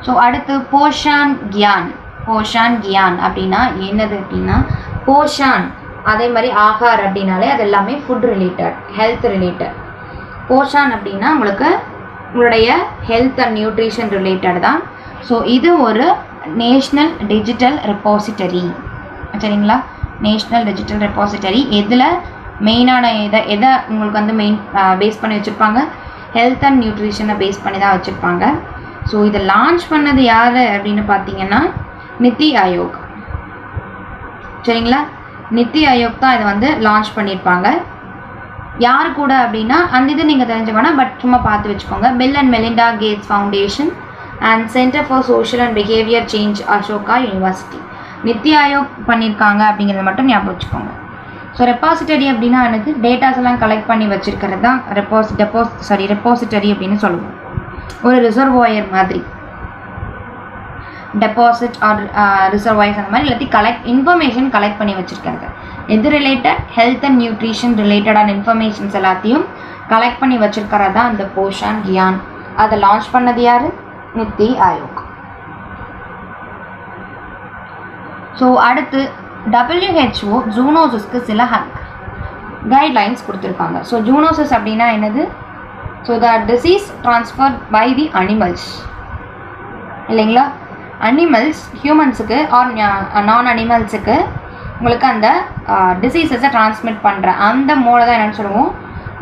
ஸோ அடுத்து போஷான் கியான் அப்படின்னா என்னது அப்படின்னா போஷான் அதே மாதிரி ஆகார் அப்படின்னாலே அது எல்லாமே food related, health related. Poshan அப்படின்னா உங்களுடைய ஹெல்த் அண்ட் நியூட்ரிஷன் ரிலேட்டட் தான். ஸோ இது ஒரு நேஷ்னல் டிஜிட்டல் ரெப்பாசிட்டரி. சரிங்களா? நேஷ்னல் டிஜிட்டல் ரெப்பாசிட்டரி எதில் மெயினான எதை உங்களுக்கு வந்து பேஸ் பண்ணி வச்சுருப்பாங்க? ஹெல்த் அண்ட் நியூட்ரிஷனை பேஸ் பண்ணி தான் வச்சுருப்பாங்க. ஸோ இதை லான்ச் பண்ணது யார் அப்படின்னு பார்த்தீங்கன்னா நித்தி ஆயோக். சரிங்களா? நித்தி ஆயோக் தான் இதை வந்து லான்ச் பண்ணியிருப்பாங்க. யார் கூட அப்படின்னா அந்த இது நீங்கள் தெரிஞ்சுக்கணும், பட் சும்மா பார்த்து வச்சுக்கோங்க. Bill and Melinda Gates foundation and centre for social and behaviour change Ashoka university NITI Aayog பண்ணியிருக்காங்க அப்படிங்கிறத மட்டும் ஞாபகம் வச்சுக்கோங்க. ஸோ ரெப்பாசிட்டரி அப்படின்னா எனக்கு டேட்டாஸ் எல்லாம் கலெக்ட் பண்ணி வச்சுருக்கிறது தான் ரெப்பாசிட்டரி அப்படின்னு சொல்லுவோம். ஒரு ரிசர்வாயர் மாதிரி, டெபாசிட் ஆர் ரிசர்வாயர்ஸ் அந்த மாதிரி எல்லாத்தையும் இன்ஃபர்மேஷன் கலெக்ட் பண்ணி வச்சுருக்காங்க. எது ரிலேட்டட்? ஹெல்த் அண்ட் நியூட்ரிஷன் ரிலேட்டடான இன்ஃபர்மேஷன்ஸ் எல்லாத்தையும் கலெக்ட் பண்ணி வச்சுருக்கிறது தான் இந்த போஷான் கியான். அதை லான்ச் பண்ணது யார்? நித்தி ஆயோக். ஸோ அடுத்து WHO ஜூனோசிஸ்க்கு சில கைட்லைன்ஸ் கொடுத்துருக்காங்க. ஸோ ஜூனோசிஸ் அப்படின்னா என்னது? So the disease transferred by the animals இல்லைங்களா? அனிமல்ஸ் ஹியூமன்ஸுக்கு ஆர் நான் அனிமல்ஸுக்கு உங்களுக்கு அந்த டிசீஸஸை ட்ரான்ஸ்மிட் பண்ணுற அந்த மோடை தான் என்னென்னு சொல்லுவோம்?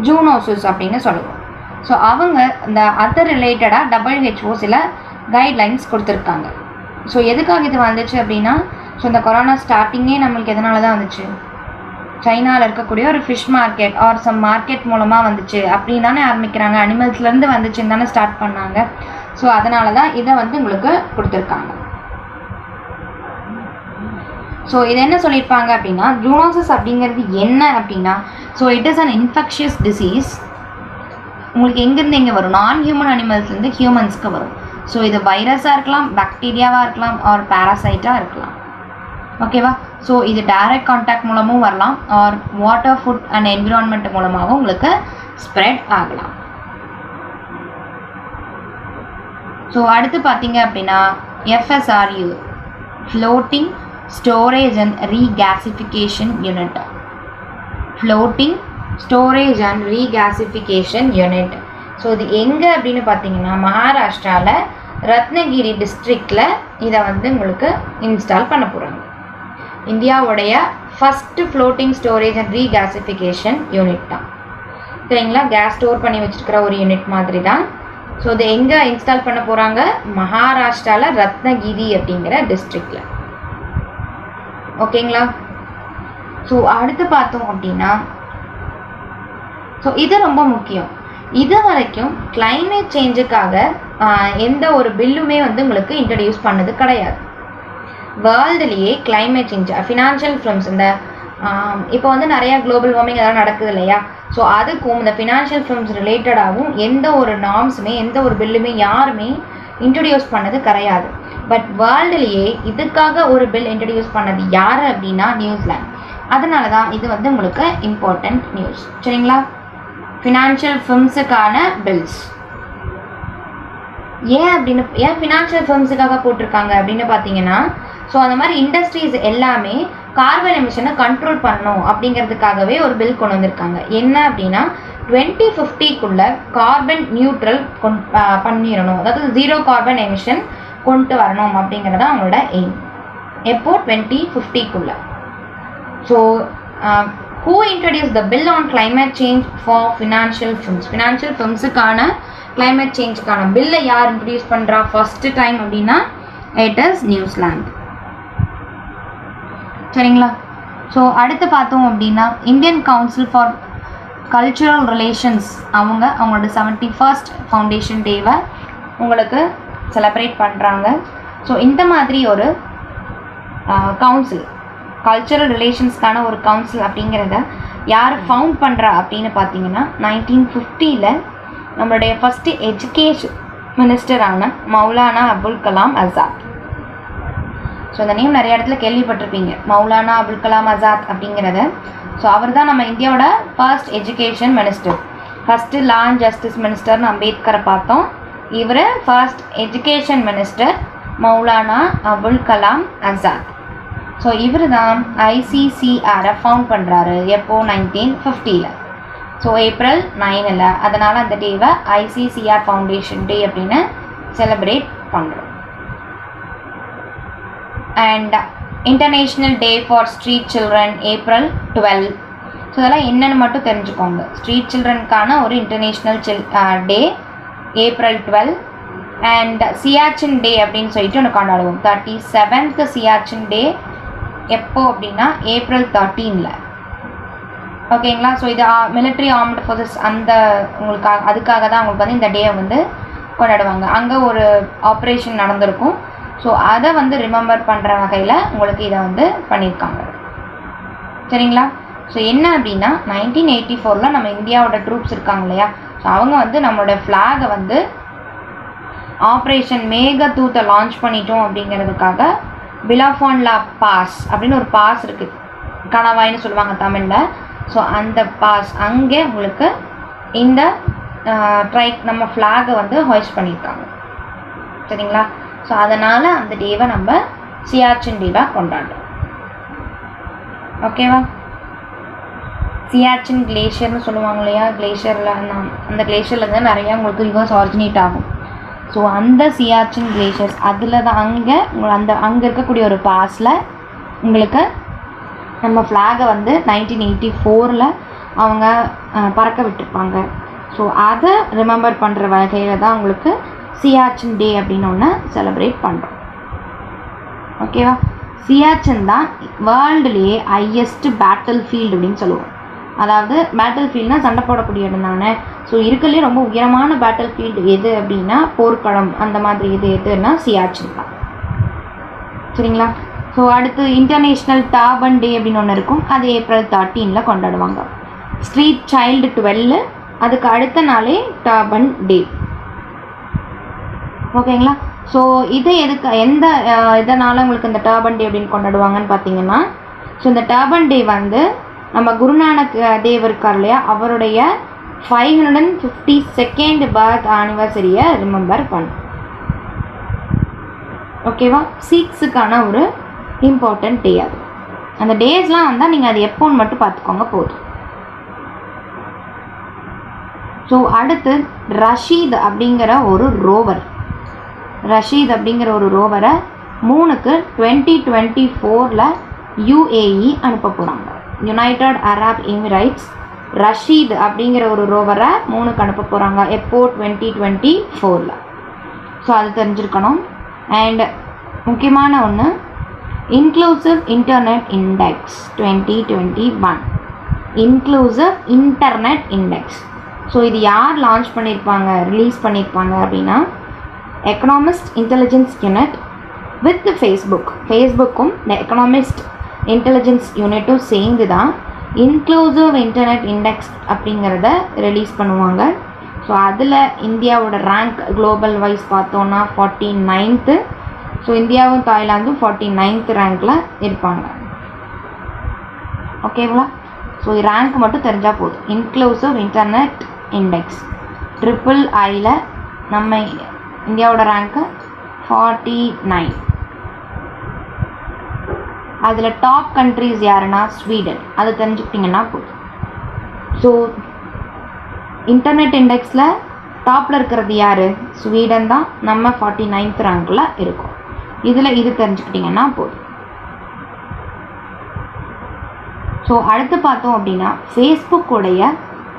ஜூனோசிஸ் அப்படின்னு சொல்லுவோம். ஸோ அவங்க இந்த அதர் ரிலேட்டடாக WHO சில கைட்லைன்ஸ் கொடுத்துருக்காங்க. ஸோ எதுக்காக இது வந்துச்சு அப்படின்னா ஸோ இந்த கொரோனா ஸ்டார்டிங்கே நம்மளுக்கு எதனால தான் வந்துச்சு? சைனாவில் இருக்கக்கூடிய ஒரு fish market or some market மூலமாக வந்துச்சு அப்படின்னு தானே ஆரம்பிக்கிறாங்க. அனிமல்ஸ்லேருந்து வந்துச்சுன்னு தானே ஸ்டார்ட் பண்ணாங்க. ஸோ அதனால தான் இதை வந்து உங்களுக்கு கொடுத்துருக்காங்க. ஸோ இது என்ன சொல்லியிருப்பாங்க அப்படின்னா ஜூனோசிஸ் அப்படிங்கிறது என்ன அப்படின்னா so it is an infectious disease. உங்களுக்கு எங்கேருந்து எங்கே வரும்? நான் ஹியூமன் அனிமல்ஸ்லேருந்து ஹியூமன்ஸ்க்கு வரும். ஸோ இது வைரஸாக இருக்கலாம், பாக்டீரியாவாக இருக்கலாம், ஆர் பேராசைட்டாக இருக்கலாம். ஓகேவா? ஸோ இது டைரக்ட் கான்டாக்ட் மூலமும் வரலாம், or water, food and environment மூலமாகவும் உங்களுக்கு ஸ்ப்ரெட் ஆகலாம். ஸோ அடுத்து பார்த்தீங்க அப்படின்னா FSRU floating storage and regasification unit. Floating storage and regasification unit. So இது எங்கே அப்படின்னு பார்த்தீங்கன்னா மகாராஷ்டிராவில் ரத்னகிரி டிஸ்ட்ரிக்டில் இதை வந்து உங்களுக்கு இன்ஸ்டால் பண்ண போகிறாங்க. இந்தியாவுடைய first floating storage and regasification unit தான். சரிங்களா? கேஸ் ஸ்டோர் பண்ணி வச்சுருக்கிற ஒரு யூனிட் மாதிரி தான். ஸோ இது எங்கே இன்ஸ்டால் பண்ண போகிறாங்க? மகாராஷ்டிராவில் ரத்னகிரி அப்படிங்கிற டிஸ்ட்ரிக்டில். ஓகேங்களா? ஸோ அடுத்து பார்த்தோம் அப்படின்னா, ஸோ இது ரொம்ப முக்கியம். இது வரைக்கும் கிளைமேட் சேஞ்சுக்காக எந்த ஒரு பில்லுமே வந்து உங்களுக்கு இன்ட்ரடியூஸ் பண்ணது கிடையாது. வேர்ல்டுலேயே கிளைமேட் சேஞ்ச் ஃபினான்ஷியல் ஃபிலிம்ஸ் இந்த இப்போ வந்து நிறையா குளோபல் வார்மிங் அதெல்லாம் நடக்குது இல்லையா? ஸோ அதுக்கும் இந்த ஃபினான்ஷியல் ஃபிலிம்ஸ் ரிலேட்டடாகவும் எந்த ஒரு நார்ம்ஸுமே எந்த ஒரு பில்லுமே யாருமே இன்ட்ரடியூஸ் பண்ணது கிடையாது. பட் வேர்ல்டுலேயே இதுக்காக ஒரு பில் இன்ட்ரடியூஸ் பண்ணது யார் அப்படின்னா நியூசிலாந்து. அதனால தான் இது வந்து உங்களுக்கு இம்பார்ட்டண்ட் நியூஸ். சரிங்களா? ஃபினான்ஷியல் ஃபிலிம்ஸுக்கான பில்ஸ் ஏன் ஃபினான்ஷியல் ஃபிலிம்ஸுக்காக போட்டிருக்காங்க அப்படின்னு பார்த்தீங்கன்னா, ஸோ அந்த மாதிரி இண்டஸ்ட்ரீஸ் எல்லாமே கார்பன் எமிஷனை கண்ட்ரோல் பண்ணணும் அப்படிங்கிறதுக்காகவே ஒரு பில் கொண்டு வந்திருக்காங்க. என்ன அப்படின்னா 2050க்குள்ள கார்பன் நியூட்ரல் பண்ணிடணும், அதாவது 0 கார்பன் எமிஷன் கொண்டு வரணும் அப்படிங்கிறத அவங்களோட எய்ம். எப்போ 2050க்குள்ள. So who introduced the bill on climate change for financial films? financial filmஸுக்கான climate changeக்கான பில்லை யார் இன்ட்ரடியூஸ் பண்ணுறா ஃபர்ஸ்ட் டைம் அப்படின்னா it is நியூசிலாந்து. சரிங்களா? ஸோ அடுத்து பார்த்தோம் அப்படின்னா Indian council for cultural relations அவங்களோட 71st ஃபவுண்டேஷன் டேவை உங்களுக்கு செலிப்ரேட் பண்ணுறாங்க. ஸோ இந்த மாதிரி ஒரு கவுன்சில், கல்ச்சுரல் ரிலேஷன்ஸ்க்கான ஒரு கவுன்சில் அப்படிங்கிறத யார் ஃபவுண்ட் பண்ணுறா அப்படின்னு பார்த்தீங்கன்னா 1950 நம்மளுடைய ஃபஸ்ட்டு எஜுகேஷன் மினிஸ்டரான மௌலானா அபுல் கலாம் ஆசாத். ஸோ இந்த நேம் நிறைய இடத்துல கேள்விப்பட்டிருப்பீங்க, மௌலானா அபுல் கலாம் ஆசாத் அப்படிங்கிறத. ஸோ அவர் தான் நம்ம இந்தியாவோட first education minister. First law and justice மினிஸ்டர்னு அம்பேத்கரை பார்த்தோம். இவர் first education minister Maulana Abul Kalam Azad. So இவர் தான் ஐசிசிஆரை ஃபவுண்ட் பண்ணுறாரு. எப்போ? 1950. So April 9. அதனால் அந்த டேவை ஐசிசிஆர் ஃபவுண்டேஷன் டே அப்படின்னு செலிப்ரேட் பண்ணுறோம். And international day for street children April 12. So இதெல்லாம் என்னென்னு மட்டும் தெரிஞ்சுக்கோங்க. ஸ்ட்ரீட் சில்ட்ரனுக்கான ஒரு international day April 12. And Siachen day அப்படின்னு சொல்லிட்டு ஒன்று கொண்டாடுவோம். 37th சியாச்சின் டே எப்போ அப்படின்னா ஏப்ரல் 13. ஓகேங்களா? ஸோ இது மிலிட்ரி ஆர்ம்டு ஃபோர்ஸஸ் அந்த அதுக்காக தான் அவங்களுக்கு வந்து இந்த டே வந்து கொண்டாடுவாங்க. அங்கே ஒரு ஆப்ரேஷன் நடந்திருக்கும். ஸோ அதை வந்து ரிமெம்பர் பண்ணுற வகையில் உங்களுக்கு இதை வந்து பண்ணியிருக்காங்க. சரிங்களா? ஸோ என்ன அப்படின்னா 1984 நம்ம இந்தியாவோட ட்ரூப்ஸ் இருக்காங்க இல்லையா? ஸோ அவங்க வந்து நம்மளோட ஃப்ளாகை வந்து ஆப்ரேஷன் மேகதூத்தை லான்ச் பண்ணிட்டோம் அப்படிங்கிறதுக்காக பிலாஃபான்லா பாஸ் அப்படின்னு ஒரு பாஸ் இருக்குது, கணவாய்னு சொல்லுவாங்க தமிழில். ஸோ அந்த பாஸ் அங்கே உங்களுக்கு இந்த நம்ம ஃப்ளாகை வந்து ஹாய்ஸ்ட் பண்ணியிருக்காங்க. சரிங்களா? ஸோ அதனால் அந்த டேவை நம்ம சியாச்சின் டேவாக கொண்டாடுறோம். ஓகேவா? சியாச்சின் கிளேஷியர்னு சொல்லுவாங்க இல்லையா? கிளேஷியரில் அந்த கிளேஷியரில் தான் நிறையா உங்களுக்கு ரிவர்ஸ் ஆரிஜினேட் ஆகும். ஸோ அந்த சியாச்சின் கிளேஷியர்ஸ் அதில் தான் அங்கே இருக்கக்கூடிய ஒரு பாஸில் உங்களுக்கு நம்ம ஃப்ளாகை வந்து 1984 அவங்க பறக்க விட்டுருப்பாங்க. ஸோ அதை ரிமெம்பர் பண்ணுற வகையில் தான் உங்களுக்கு சியாச்சின் டே அப்படின்னு ஒன்று செலிப்ரேட் பண்ணுறோம். ஓகேவா? சியாச்சின் தான் வேர்ல்டுலேயே ஹையஸ்ட் பேட்டில் ஃபீல்டு அப்படின்னு சொல்லுவோம். அதாவது பேட்டில் ஃபீல்ட்னா சண்டை போடக்கூடிய இடம் தானே. ஸோ இருக்கிறதுலே ரொம்ப உயரமான பேட்டில் ஃபீல்டு எது அப்படின்னா போர்க்களம், அந்த மாதிரி எதுன்னா சியாச்சின் தான். சரிங்களா? ஸோ அடுத்து இன்டர்நேஷ்னல் டர்பன் டே அப்படின்னு ஒன்று இருக்கும். அது ஏப்ரல் 13 கொண்டாடுவாங்க. ஸ்ட்ரீட் சைல்டு 12, அதுக்கு அடுத்த நாளே டர்பன் டே. ஓகேங்களா? ஸோ இது எந்த இதனால் உங்களுக்கு இந்த டர்பன் டே அப்படின்னு கொண்டாடுவாங்கன்னு பார்த்தீங்கன்னா, ஸோ இந்த டர்பன் டே வந்து நம்ம குருநானக் தேவ் இருக்கார் இல்லையா, அவருடைய 552nd பர்த் ஆனிவர்சரியை ரிமெம்பர் பண்ணும். ஓகேவா? சீக்ஸுக்கான ஒரு இம்பார்ட்டன்ட் டே அது. அந்த டேஸ்லாம் வந்தால் நீங்கள் அது எப்போன்னு மட்டும் பார்த்துக்கோங்க போதும். ஸோ அடுத்து ரஷீத் அப்படிங்கிற ஒரு ரோவரை மூணுக்கு 2024 UAE அனுப்ப போகிறாங்க. யுனைடெட் அரப் எமிரேட்ஸ் ரஷீத் அப்படிங்கிற ஒரு ரோவரை மூணுக்கு அனுப்ப போகிறாங்க. எப்போ? 2024. ஸோ அது தெரிஞ்சிருக்கணும். அண்ட் முக்கியமான ஒன்று, inclusive internet index 2021. Inclusive internet index. So இது யார் லான்ச் பண்ணியிருப்பாங்க, ரிலீஸ் பண்ணியிருப்பாங்க அப்படின்னா எக்கனாமிஸ்ட் இன்டெலிஜென்ஸ் யூனிட் வித் ஃபேஸ்புக்கும் இந்த எக்கனாமிஸ்ட் இன்டெலிஜென்ஸ் யூனிட்டும் சேர்ந்து தான் இன்க்ளூசிவ் இன்டர்நெட் இண்டெக்ஸ் அப்படிங்கிறத ரிலீஸ் பண்ணுவாங்க. ஸோ அதில் இந்தியாவோட ரேங்க் குளோபல் வைஸ் பார்த்தோன்னா 49th. ஸோ இந்தியாவும் தாய்லாந்தும் 49th ரேங்க்கில் இருப்பாங்க. ஓகேங்களா? ஸோ ரேங்க் மட்டும் தெரிஞ்சால் போதும். இன்க்ளூசிவ் இன்டர்நெட் இண்டெக்ஸ் IIIல நம்ம இந்தியாவோட ரேங்க்கு 49. அதில் டாப் கண்ட்ரிஸ் யாருன்னா ஸ்வீடன். அது தெரிஞ்சுக்கிட்டிங்கன்னா போதும். ஸோ இன்டர்நெட் இண்டெக்ஸில் டாப்பில் இருக்கிறது யார்? ஸ்வீடன் தான். நம்ம 49th ரேங்க்கில் இருக்கோம். இதில் இது தெரிஞ்சுக்கிட்டிங்கன்னா போதும். ஸோ அடுத்து பார்த்தோம் அப்படின்னா ஃபேஸ்புக்கோடைய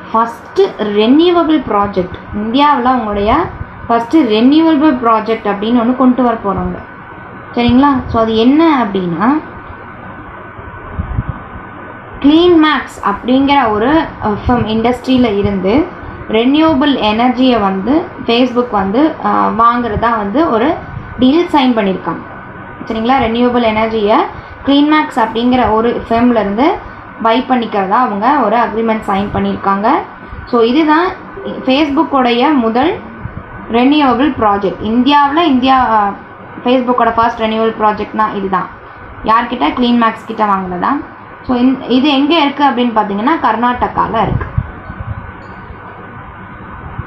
ஃபஸ்ட்டு ரெனியூவபிள் ப்ராஜெக்ட், இந்தியாவில் அவங்களுடைய ஃபஸ்ட்டு ரெனியூவபிள் ப்ராஜெக்ட் அப்படின்னு ஒன்று கொண்டு வர போகிறாங்க. சரிங்களா? ஸோ அது என்ன அப்படின்னா க்ளீன் மேக்ஸ் அப்படிங்கிற ஒரு இண்டஸ்ட்ரியில் இருந்து ரெனியூவபிள் எனர்ஜியை வந்து ஃபேஸ்புக் வந்து வாங்குறதா வந்து ஒரு டீல் சைன் பண்ணியிருக்காங்க. சரிங்களா? ரெனியூவபிள் எனர்ஜியை க்ளீன் மேக்ஸ் அப்படிங்கிற ஒரு ஃபேம்லேருந்து பை பண்ணிக்கிறதா அவங்க ஒரு அக்ரிமெண்ட் சைன் பண்ணியிருக்காங்க. ஸோ இதுதான் ஃபேஸ்புக்கோடைய முதல் ரெனியூவபிள் ப்ராஜெக்ட் இந்தியா ஃபேஸ்புக்கோட ஃபர்ஸ்ட் ரெனியூவபிள் ப்ராஜெக்ட்னா இதுதான். யார்கிட்ட? க்ளீன் மேக்ஸ் கிட்ட வாங்கினதா. ஸோ இது எங்கே இருக்குது அப்படின்னு பார்த்தீங்கன்னா கர்நாடகாவில் இருக்குது.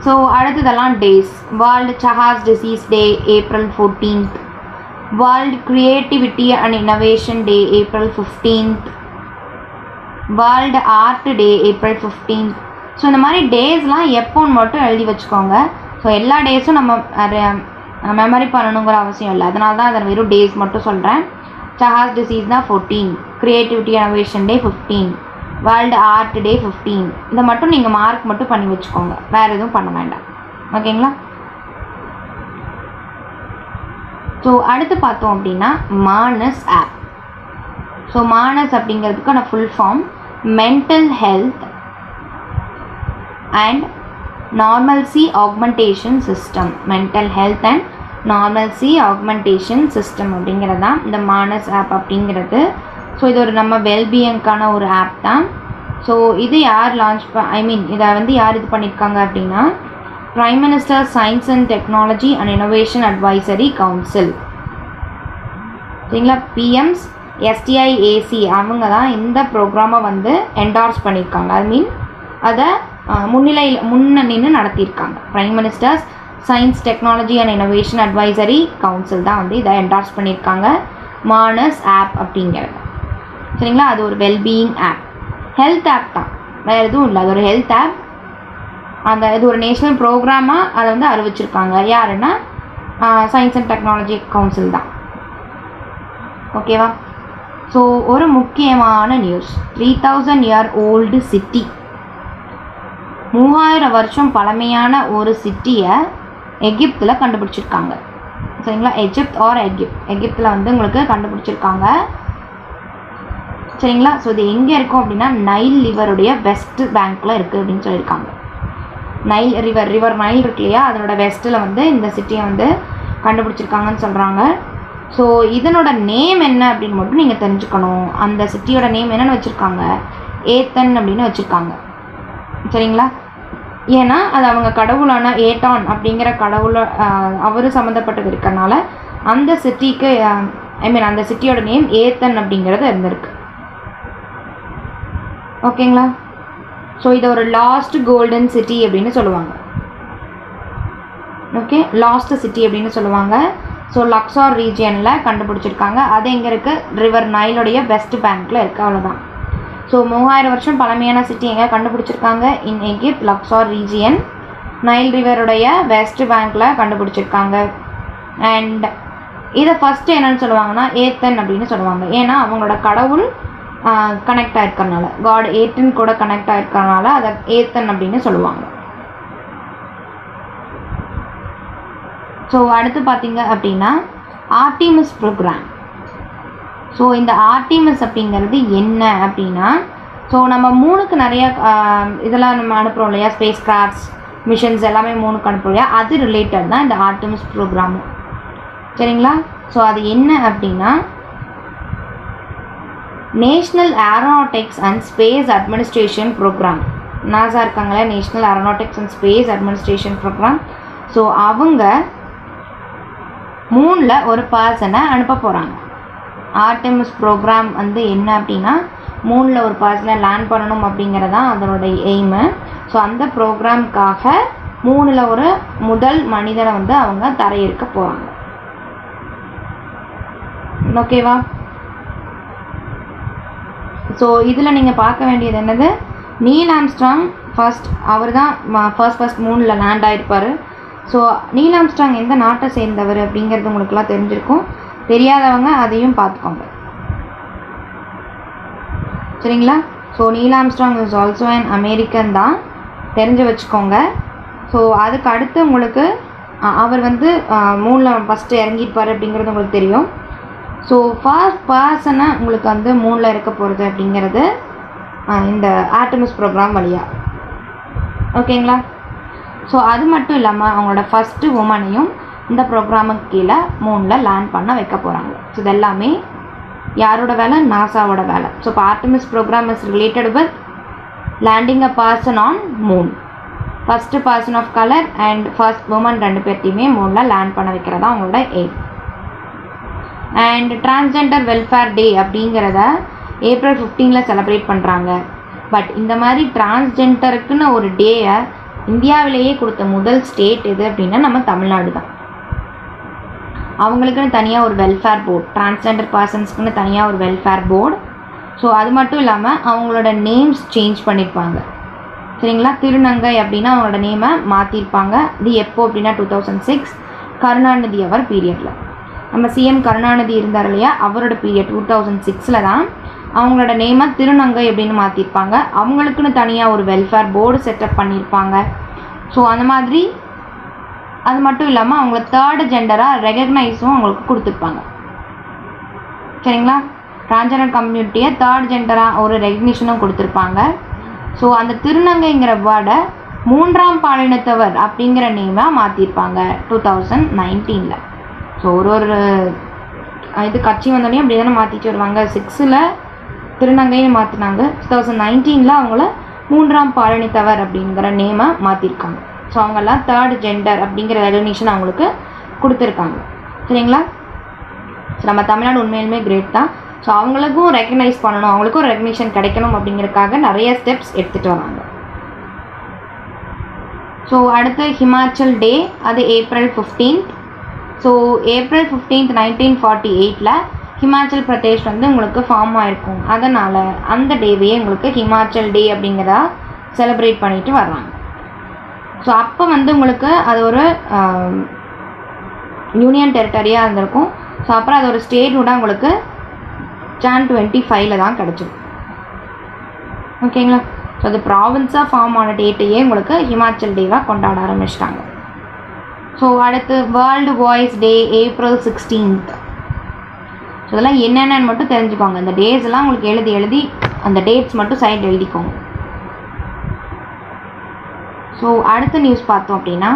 ஸோ அடுத்ததெல்லாம் டேஸ். வேர்ல்டு சஹாஸ் disease day April 14th. World creativity and innovation day April 15th. World art day April 15th. So இந்த மாதிரி டேஸ்லாம் எப்போன்னு மட்டும் எழுதி வச்சுக்கோங்க. ஸோ எல்லா டேஸும் நம்ம மெமரி பண்ணணுங்கிற அவசியம் இல்லை. அதனால தான் அதை வெறும் டேஸ் மட்டும் சொல்கிறேன். சஹாஸ் டிசீஸ் தான் 14, கிரியேட்டிவிட்டி இன்னோவேஷன் டே 15, வேர்ல்டு ஆர்ட் டே 15. இதை மட்டும் நீங்கள் மார்க் மட்டும் பண்ணி வச்சுக்கோங்க, வேறு எதுவும் பண்ண வேண்டாம். ஓகேங்களா? ஸோ அடுத்து பார்த்தோம் அப்படின்னா மானஸ் ஆப். ஸோ மானஸ் அப்படிங்கிறதுக்கான full form mental health and normalcy augmentation system. Mental health and normalcy augmentation system அப்படிங்கிறது தான் இந்த மானஸ் ஆப் அப்படிங்கிறது. ஸோ இது ஒரு நம்ம வெல்பீயிங்கான ஒரு ஆப் தான். ஸோ இது யார் இதை வந்து யார் இது பண்ணியிருக்காங்க அப்படின்னா prime minister science and technology and innovation advisory council. சரிங்களா? PM's STIAC அவங்க தான் இந்த ப்ரோக்ராமை வந்து என்டார்ஸ் பண்ணியிருக்காங்க. அதை முன்னணின்னு நடத்தியிருக்காங்க. Prime minister's science technology and innovation advisory council தான் வந்து இதை என்டார்ஸ் பண்ணியிருக்காங்க. மானஸ் ஆப் அப்படிங்கிறது. சரிங்களா? அது ஒரு வெல்பீயிங் ஆப், ஹெல்த் ஆப் தான், வேறு எதுவும் இல்லை. அது ஒரு ஹெல்த் ஆப். இது ஒரு நேஷ்னல் ப்ரோக்ராமாக அதை வந்து அறிவிச்சிருக்காங்க. யாருன்னா சயின்ஸ் அண்ட் டெக்னாலஜி கவுன்சில் தான். ஓகேவா? ஸோ ஒரு முக்கியமான நியூஸ், 3000 year old சிட்டி, 3000 வருஷம் பழமையான ஒரு சிட்டியை எகிப்தில் கண்டுபிடிச்சிருக்காங்க. சரிங்களா? எகிப்தில் வந்து உங்களுக்கு கண்டுபிடிச்சிருக்காங்க. சரிங்களா? ஸோ இது எங்கே இருக்கும் அப்படின்னா நைல் ரிவருடைய வெஸ்ட் பேங்க்கில் இருக்குது அப்படின்னு சொல்லியிருக்காங்க. ரிவர் நைல் இருக்கு இல்லையா, அதனோட வெஸ்ட்டில் வந்து இந்த சிட்டியை வந்து கண்டுபிடிச்சிருக்காங்கன்னு சொல்கிறாங்க. ஸோ இதனோட நேம் என்ன அப்படின்னு மட்டும் நீங்கள் தெரிஞ்சுக்கணும். அந்த சிட்டியோட நேம் என்னென்னு வச்சுருக்காங்க? ஏத்தன் அப்படின்னு வச்சுருக்காங்க. சரிங்களா? ஏன்னா அது அவங்க கடவுளான ஏட்டான் அப்படிங்கிற கடவுளை அவர் சம்மந்தப்பட்டது இருக்கிறனால அந்த சிட்டிக்கு அந்த சிட்டியோட நேம் ஏத்தன் அப்படிங்கிறது இருந்திருக்கு. ஓகேங்களா? ஸோ இதை ஒரு லாஸ்ட் கோல்டன் சிட்டி அப்படின்னு சொல்லுவாங்க. ஓகே, லாஸ்ட் சிட்டி அப்படின்னு சொல்லுவாங்க. ஸோ லக்ஸார் ரீஜியனில் கண்டுபிடிச்சிருக்காங்க. அது எங்கே இருக்குது? ரிவர் நைலுடைய வெஸ்ட் பேங்க்கில் இருக்குது. அவ்வளோதான். ஸோ 3000 வருஷம் பழமையான சிட்டி எங்கே கண்டுபிடிச்சிருக்காங்க? இன் எகிப்த், லக்ஸார் ரீஜியன், நைல் ரிவருடைய வெஸ்ட் பேங்க்கில் கண்டுபிடிச்சிருக்காங்க. அண்ட் இதை ஃபஸ்ட்டு என்னென்னு சொல்லுவாங்கன்னா ஏத்தன் அப்படின்னு சொல்லுவாங்க. ஏன்னா அவங்களோட கடவுள் கனெக்ட் ஆகிருக்கறனால, காட் ஏத்தன் கூட கனெக்ட் ஆகிருக்கறனால அதை ஏத்தன் அப்படின்னு சொல்லுவாங்க. ஸோ அடுத்து பார்த்தீங்க அப்படின்னா ஆர்டிமிஸ் ப்ரோக்ராம். ஸோ இந்த ஆர்டிமிஸ் அப்படிங்கிறது என்ன அப்படின்னா, ஸோ நம்ம மூணுக்கு நிறைய இதெல்லாம் நம்ம அனுப்புகிறோம் இல்லையா, ஸ்பேஸ் கிராஃப்ட்ஸ் மிஷன்ஸ் எல்லாமே மூணுக்கு அனுப்புகிறோம் இல்லையா, அது ரிலேட்டட் தான் இந்த ஆர்டிமிஸ் ப்ரோக்ராமு. சரிங்களா? ஸோ அது என்ன அப்படின்னா, national aeronautics and space administration program. NASA இருக்காங்களே, national aeronautics and space administration program. So அவங்க மூணில் ஒரு பர்சனை அனுப்ப போகிறாங்க. ஆர்டெமிஸ் ப்ரோக்ராம் வந்து என்ன அப்படின்னா, மூணில் ஒரு பர்சனை லேண்ட் பண்ணணும் அப்படிங்கிறதான் அதனுடைய எய்மு. ஸோ அந்த ப்ரோக்ராம்காக மூணில் ஒரு முதல் மனிதனை வந்து அவங்க தரையிறக்க போகிறாங்க. ஓகேவா? ஸோ இதில் நீங்கள் பார்க்க வேண்டியது என்னது, நீல் ஆம்ஸ்ட்ராங் அவர் தான் ஃபர்ஸ்ட் மூணில் லேண்ட் ஆகிருப்பார். ஸோ நீல் ஆம்ஸ்ட்ராங் எந்த நாட்டை சேர்ந்தவர் அப்படிங்கிறது உங்களுக்குலாம் தெரிஞ்சிருக்கும். தெரியாதவங்க அதையும் பார்த்துக்கோங்க. சரிங்களா? So Neil Armstrong is also an American தான், தெரிஞ்சு வச்சுக்கோங்க. ஸோ அதுக்கு அடுத்து உங்களுக்கு அவர் வந்து மூணில் ஃபஸ்ட்டு இறங்கியிருப்பார் அப்படிங்கிறது உங்களுக்கு தெரியும். ஸோ ஃபர்ஸ்ட் பர்சனை உங்களுக்கு வந்து மூணில் இருக்க போகிறது அப்படிங்கிறது இந்த ஆர்டெமிஸ் ப்ரோக்ராம் வழியாக. ஓகேங்களா? ஸோ அது மட்டும் இல்லாமல் அவங்களோட ஃபஸ்ட்டு உமனையும் இந்த ப்ரோக்ராமுக்கு கீழே மூணில் லேண்ட் பண்ண வைக்க போகிறாங்க. ஸோ இது எல்லாமே யாரோட வேலை? நாசாவோட வேலை. ஸோ இப்போ Artemis programme is related with landing a person on moon. First person of colour and first woman ரெண்டு பேர்த்தையுமே மூணில் லேண்ட் பண்ண வைக்கிறதா அவங்களோட aim. And transgender welfare day அப்படிங்கிறத April 15 செலிப்ரேட் பண்ணுறாங்க. பட் இந்த மாதிரி டிரான்ஸ்ஜெண்டருக்குன்னு ஒரு டேயை இந்தியாவிலேயே கொடுத்த முதல் ஸ்டேட் எது அப்படின்னா நம்ம தமிழ்நாடு தான். அவங்களுக்குன்னு தனியாக ஒரு வெல்ஃபேர் போர்டு, டிரான்ஸ்ஜெண்டர் பர்சன்ஸ்க்குன்னு தனியாக ஒரு வெல்ஃபேர் போர்டு. ஸோ அது மட்டும் இல்லாமல் அவங்களோட நேம்ஸ் சேஞ்ச் பண்ணியிருப்பாங்க. சரிங்களா? திருநங்கை அப்படின்னா அவங்களோட நேமை மாற்றிருப்பாங்க. இது எப்போ அப்படின்னா 2006 கருணாநிதி அவர் பீரியடில். நம்ம சிஎம் கருணாநிதி இருந்தார் இல்லையா, அவரோட பீரியட் 2006 தான் அவங்களோட நேமை திருநங்கை அப்படின்னு மாற்றிருப்பாங்க. அவங்களுக்குன்னு தனியாக ஒரு வெல்ஃபேர் போர்டு செட்டப் பண்ணியிருப்பாங்க. ஸோ அந்த மாதிரி அது மட்டும் இல்லாமல் அவங்கள தேர்டு ஜெண்டராக ரெகக்னைஸும் அவங்களுக்கு கொடுத்துருப்பாங்க. சரிங்களா? டிரான்ஸ்ஜெண்டர் கம்யூனிட்டியை தேர்ட் ஜெண்டராக ஒரு ரெகக்னிஷனும் கொடுத்துருப்பாங்க. ஸோ அந்த திருநங்கைங்கிற வேர்டை மூன்றாம் பாலினத்தவர் அப்படிங்கிற நேமாக மாற்றிருப்பாங்க 2019. ஸோ ஒரு இது கட்சி வந்தோடனே அப்படி தானே மாற்றிட்டு வருவாங்க. 6ல் திருநங்கைன்னு மாற்றினாங்க. 2019 அவங்கள மூன்றாம் பாலினத்தவர் அப்படிங்கிற நேமை மாற்றிருக்காங்க. ஸோ அவங்கெல்லாம் தேர்ட் ஜெண்டர் அப்படிங்கிற ரெகக்னிஷன் அவங்களுக்கு கொடுத்துருக்காங்க. சரிங்களா? ஸோ நம்ம தமிழ்நாடு உண்மையிலுமே கிரேட் தான். ஸோ அவங்களுக்கும் ரெக்கக்னைஸ் பண்ணணும், அவங்களுக்கும் ஒரு ரெகக்னிஷன் கிடைக்கணும் அப்படிங்கிறதுக்காக நிறைய ஸ்டெப்ஸ் எடுத்துகிட்டு வராங்க. ஸோ அடுத்து ஹிமாச்சல் டே, அது April 15. So April 15, 1948 Himachal Pradesh வந்து உங்களுக்கு ஃபார்ம் ஆகிருக்கும். அதனால் அந்த டேவையே உங்களுக்கு ஹிமாச்சல் டே அப்படிங்கிறதா செலிப்ரேட் பண்ணிட்டு வர்றாங்க. ஸோ அப்போ வந்து உங்களுக்கு அது ஒரு யூனியன் டெரிட்டரியாக இருந்திருக்கும். ஸோ அப்புறம் அது ஒரு ஸ்டேட்டோட உங்களுக்கு Jan 25 தான் கிடச்சிடும். ஓகேங்களா? ஸோ அது ப்ராவின்ஸாக ஃபார்ம் ஆன டேட்டையே உங்களுக்கு ஹிமாச்சல் டேவாக கொண்டாட ஆரம்பிச்சிட்டாங்க. ஸோ அடுத்து வேர்ல்டு வாய்ஸ் டே April 16. ஸோ இதெல்லாம் என்னென்னு மட்டும் தெரிஞ்சுக்கோங்க. இந்த டேஸ் எல்லாம் உங்களுக்கு எழுதி அந்த டேட்ஸ் மட்டும் சைட் எழுதிக்கோங்க. ஸோ அடுத்த நியூஸ் பார்த்தோம் அப்படின்னா,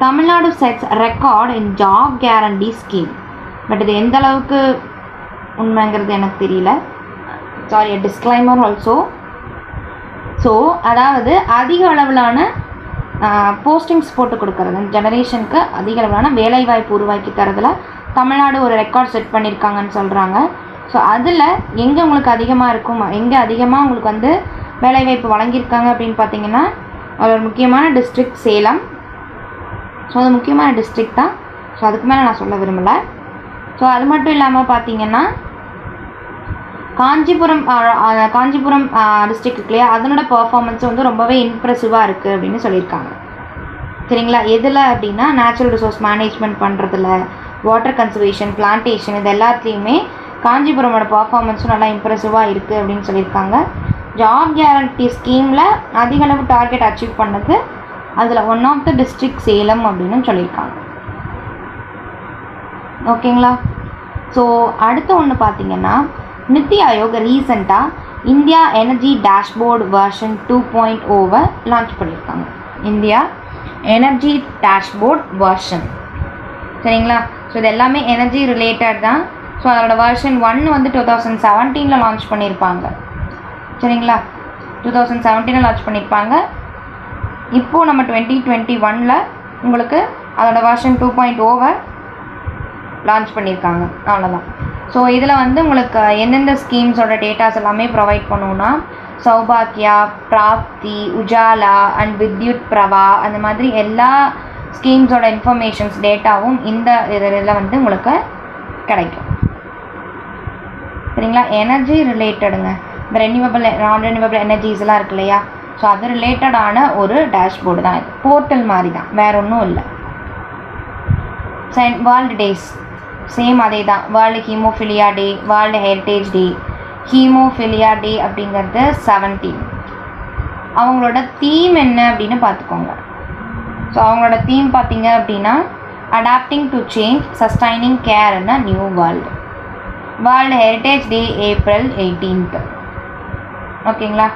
Tamil Nadu sets record in job guarantee scheme. But இது எந்த அளவுக்கு உண்மைங்கிறது எனக்கு தெரியல. Sorry, disclaimer also. ஸோ அதாவது அதிக அளவிலான போஸ்டிங்ஸ் போட்டு கொடுக்கறது, ஜெனரேஷனுக்கு அதிக அளவிலான வேலைவாய்ப்பு உருவாக்கி தரதில் தமிழ்நாடு ஒரு ரெக்கார்ட் செட் பண்ணியிருக்காங்கன்னு சொல்கிறாங்க. ஸோ அதில் எங்கே உங்களுக்கு அதிகமாக இருக்கும், எங்கே அதிகமாக உங்களுக்கு வந்து வேலைவாய்ப்பு வழங்கியிருக்காங்க அப்படின்னு பார்த்தீங்கன்னா, ஒரு முக்கியமான டிஸ்ட்ரிக்ட் சேலம். ஸோ அது முக்கியமான டிஸ்ட்ரிக்ட் தான். ஸோ அதுக்கு மேலே நான் சொல்ல விரும்பலை. ஸோ அது மட்டும் இல்லாமல் பார்த்தீங்கன்னா, காஞ்சிபுரம் டிஸ்ட்ரிக்ட் இருக்கு இல்லையா, அதனோட பர்ஃபார்மன்ஸ் வந்து ரொம்பவே இம்ப்ரெசிவாக இருக்குது அப்படின்னு சொல்லியிருக்காங்க. சரிங்களா? எதில் அப்படின்னா, நேச்சுரல் ரிசோர்ஸ் மேனேஜ்மெண்ட் பண்ணுறதுல, வாட்டர் கன்சர்வேஷன், பிளான்டேஷன், இது எல்லாத்துலேயுமே காஞ்சிபுரமோட பர்ஃபார்மன்ஸும் நல்லா இம்ப்ரெசிவாக இருக்குது அப்படின்னு சொல்லியிருக்காங்க. ஜாப் கேரண்டி ஸ்கீமில் அதிக அளவு டார்கெட் அச்சீவ் பண்ணது அதில் one of the district Salem அப்படின்னு சொல்லியிருக்காங்க. ஓகேங்களா? ஸோ அடுத்த ஒன்று பார்த்தீங்கன்னா நித்தி ஆயோக் ரீசெண்டாக India energy dashboard version 2.0 launch பண்ணியிருக்காங்க. இந்தியா எனர்ஜி டேஷ்போர்ட் வெர்ஷன், சரிங்களா? ஸோ இது எல்லாமே எனர்ஜி ரிலேட்டட் தான். ஸோ அதோட வெர்ஷன் 1 வந்து 2017 லான்ச் பண்ணியிருப்பாங்க, சரிங்களா? 2017 லான்ச் பண்ணியிருப்பாங்க. இப்போது நம்ம 2021 உங்களுக்கு அதோட வெர்ஷன் 2.0 லான்ச் பண்ணியிருக்காங்க. அவ்வளோதான். ஸோ இதில் வந்து உங்களுக்கு எந்தெந்த ஸ்கீம்ஸோட டேட்டாஸ் எல்லாமே ப்ரொவைட் பண்ணுவோன்னா சௌபாக்கியா, பிராப்தி, உஜாலா அண்ட் வித்யுத் பிரபா அந்த மாதிரி எல்லா ஸ்கீம்ஸோட இன்ஃபர்மேஷன்ஸ் டேட்டாவும் இந்த இதில் வந்து உங்களுக்கு கிடைக்கும், சரிங்களா? எனர்ஜி ரிலேட்டடுங்க, இந்த ரெனியூவபிள் நான் ரெனியூவபிள் எனர்ஜிஸ்லாம் இருக்கு இல்லையா? ஸோ அது ரிலேட்டடான ஒரு டேஷ்போர்டு தான் இது, போர்ட்டல் மாதிரி தான், வேறு ஒன்றும் இல்லை. வேர்ல்டு டேஸ் சேம் அதே தான். வேர்ல்டு ஹீமோஃபிலியா டே, வேர்ல்டு ஹெரிட்டேஜ் டே. ஹீமோஃபிலியா டே அப்படிங்கிறது 17. அவங்களோட தீம் என்ன அப்படின்னு பார்த்துக்கோங்க. ஸோ அவங்களோட தீம் பார்த்தீங்க அப்படின்னா adapting to change, sustaining care in a new world. World heritage day April 18th. ஓகேங்களா?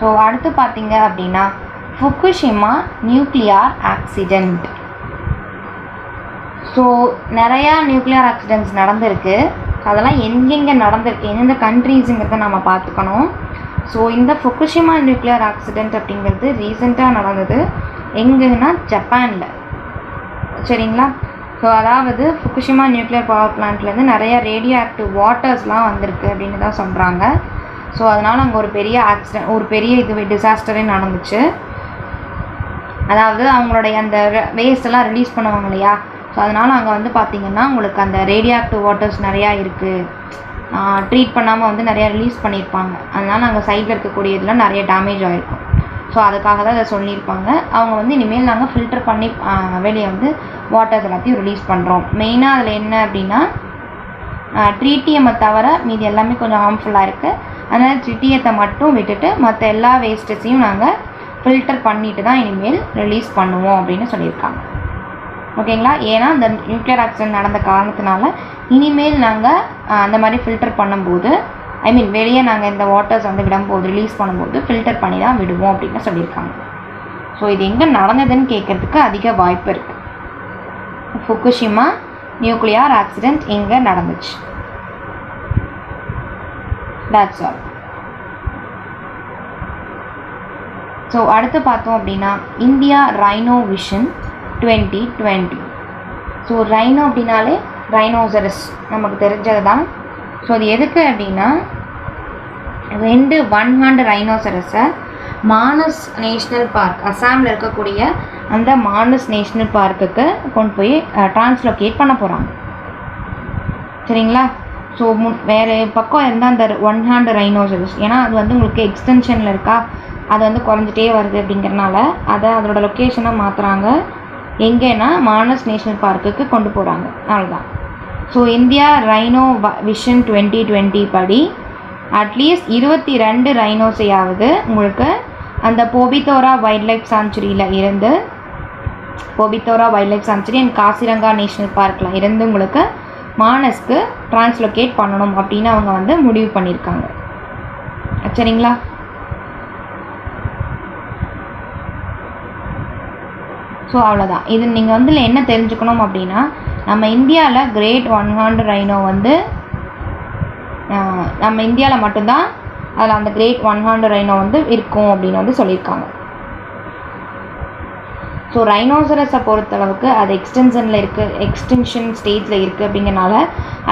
ஸோ அடுத்து பார்த்தீங்க அப்படின்னா ஃபுகுஷிமா நியூக்ளியர் ஆக்சிடெண்ட். ஸோ நிறையா நியூக்ளியர் ஆக்சிடெண்ட்ஸ் நடந்திருக்கு. அதெல்லாம் எங்கெங்கே நடந்திருக்கு, எந்தெந்த கண்ட்ரீஸுங்கிறத நம்ம பார்த்துக்கணும். ஸோ இந்த ஃபுகுஷிமா நியூக்ளியர் ஆக்சிடெண்ட் அப்படிங்கிறது ரீசெண்டாக நடந்தது. எங்கன்னா ஜப்பானில், சரிங்களா? ஸோ அதாவது ஃபுகுஷிமா நியூக்ளியர் பவர் பிளான்ட்லேருந்து நிறைய ரேடியோ ஆக்டிவ் வாட்டர்ஸ்லாம் வந்திருக்கு அப்படின்னு தான் சொல்கிறாங்க. ஸோ அதனால் அங்கே ஒரு பெரிய ஆக்சிடெண்ட், ஒரு பெரிய டிசாஸ்டரே நடந்துச்சு. அதாவது அவங்களுடைய அந்த வேஸ்ட்டெல்லாம் ரிலீஸ் பண்ணுவாங்க இல்லையா? ஸோ அதனால் அங்கே வந்து பார்த்திங்கன்னா உங்களுக்கு அந்த ரேடியோ ஆக்டிவ் வாட்டர்ஸ் நிறையா இருக்குது, ட்ரீட் பண்ணாமல் வந்து நிறையா ரிலீஸ் பண்ணியிருப்பாங்க. அதனால் அங்கே சைடில் இருக்கக்கூடிய இதெல்லாம் நிறைய டேமேஜ் ஆகிருக்கும். ஸோ அதுக்காக தான் அதை சொல்லியிருப்பாங்க. அவங்க வந்து இனிமேல் நாங்கள் ஃபில்டர் பண்ணி வெளியே வந்து வாட்டர்ஸ் எல்லாத்தையும் ரிலீஸ் பண்ணுறோம். மெயினாக அதில் என்ன அப்படின்னா ட்ரீட்டியமை தவிர மீதி எல்லாமே கொஞ்சம் ஹார்ம்ஃபுல்லாக இருக்குது. அதனால் ட்ரீட்டியத்தை மட்டும் விட்டுட்டு மற்ற எல்லா வேஸ்ட்டஸையும் நாங்கள் ஃபில்டர் பண்ணிட்டு தான் இனிமேல் ரிலீஸ் பண்ணுவோம் அப்படின்னு சொல்லியிருக்காங்க. ஓகேங்களா? ஏன்னா இந்த நியூக்ளியர் ஆக்சிடென்ட் நடந்த காரணத்தினால இனிமேல் நாங்கள் அந்த மாதிரி ஃபில்டர் பண்ணும்போது, ஐ மீன் வெளியே நாங்கள் இந்த வாட்டர்ஸ் வந்து விடும்போது, ரிலீஸ் பண்ணும்போது ஃபில்டர் பண்ணி தான் விடுவோம் அப்படின்னு சொல்லியிருக்காங்க. ஸோ இது எங்கே நடந்ததுன்னு கேட்குறதுக்கு அதிக வாய்ப்பு இருக்குது. ஃபுகுஷிமா நியூக்ளியர் ஆக்சிடெண்ட் எங்கே நடந்துச்சு, that's all. ஸோ அடுத்து பார்த்தோம் அப்படின்னா India rhino vision 2020. So rhino அப்படின்னாலே ரைனோசரஸ் நமக்கு தெரிஞ்சது தான். ஸோ அது எதுக்கு அப்படின்னா 2 1-ஹாண்ட் ரைனோசரஸை மானஸ் நேஷ்னல் பார்க், அசாமில் இருக்கக்கூடிய அந்த மானஸ் நேஷ்னல் பார்க்குக்கு கொண்டு போய் டிரான்ஸ்லோகேட் பண்ண போகிறாங்க, சரிங்களா? ஸோ வேறு பக்கம் இருந்தால் அந்த 1-ஹாண்ட் ரைனோசரஸ், ஏன்னா அது வந்து உங்களுக்கு எக்ஸ்டென்ஷனில் இருக்கா, அது வந்து குறைஞ்சிட்டே வருது அப்படிங்கிறனால அதை அதோட லொக்கேஷனை மாற்றுறாங்க. எங்கேன்னா மானஸ் நேஷ்னல் பார்க்குக்கு கொண்டு போகிறாங்க, அவ்வளோதான். ஸோ இந்தியா ரைனோ விஷன் 2020 படி அட்லீஸ்ட் 22 ரைனோஸையாவது உங்களுக்கு அந்த போபித்தோரா வைல்ட் லைஃப் சாங்சுரியில் இருந்து, Pobitora wild life sanctuary and Kaziranga national பார்க்கில் இருந்து உங்களுக்கு மானஸ்க்கு டிரான்ஸ்லோகேட் பண்ணணும் அப்படின்னு அவங்க வந்து முடிவு பண்ணியிருக்காங்க, சரிங்களா? ஸோ அவ்வளோதான். இது நீங்கள் வந்து என்ன தெரிஞ்சுக்கணும் அப்படின்னா நம்ம இந்தியாவில் கிரேட் 1-ஹாண்ட் ரைனோ வந்து நம்ம இந்தியாவில் மட்டும்தான் அதில் அந்த கிரேட் 1-ஹாண்ட் ரைனோ வந்து இருக்கும் அப்படின்னு வந்து சொல்லியிருக்காங்க. ஸோ ரைனோசரஸை பொறுத்தளவுக்கு அது எக்ஸ்டென்ஷனில் இருக்குது, எக்ஸ்டென்ஷன் ஸ்டேஜில் இருக்குது அப்படிங்கிறனால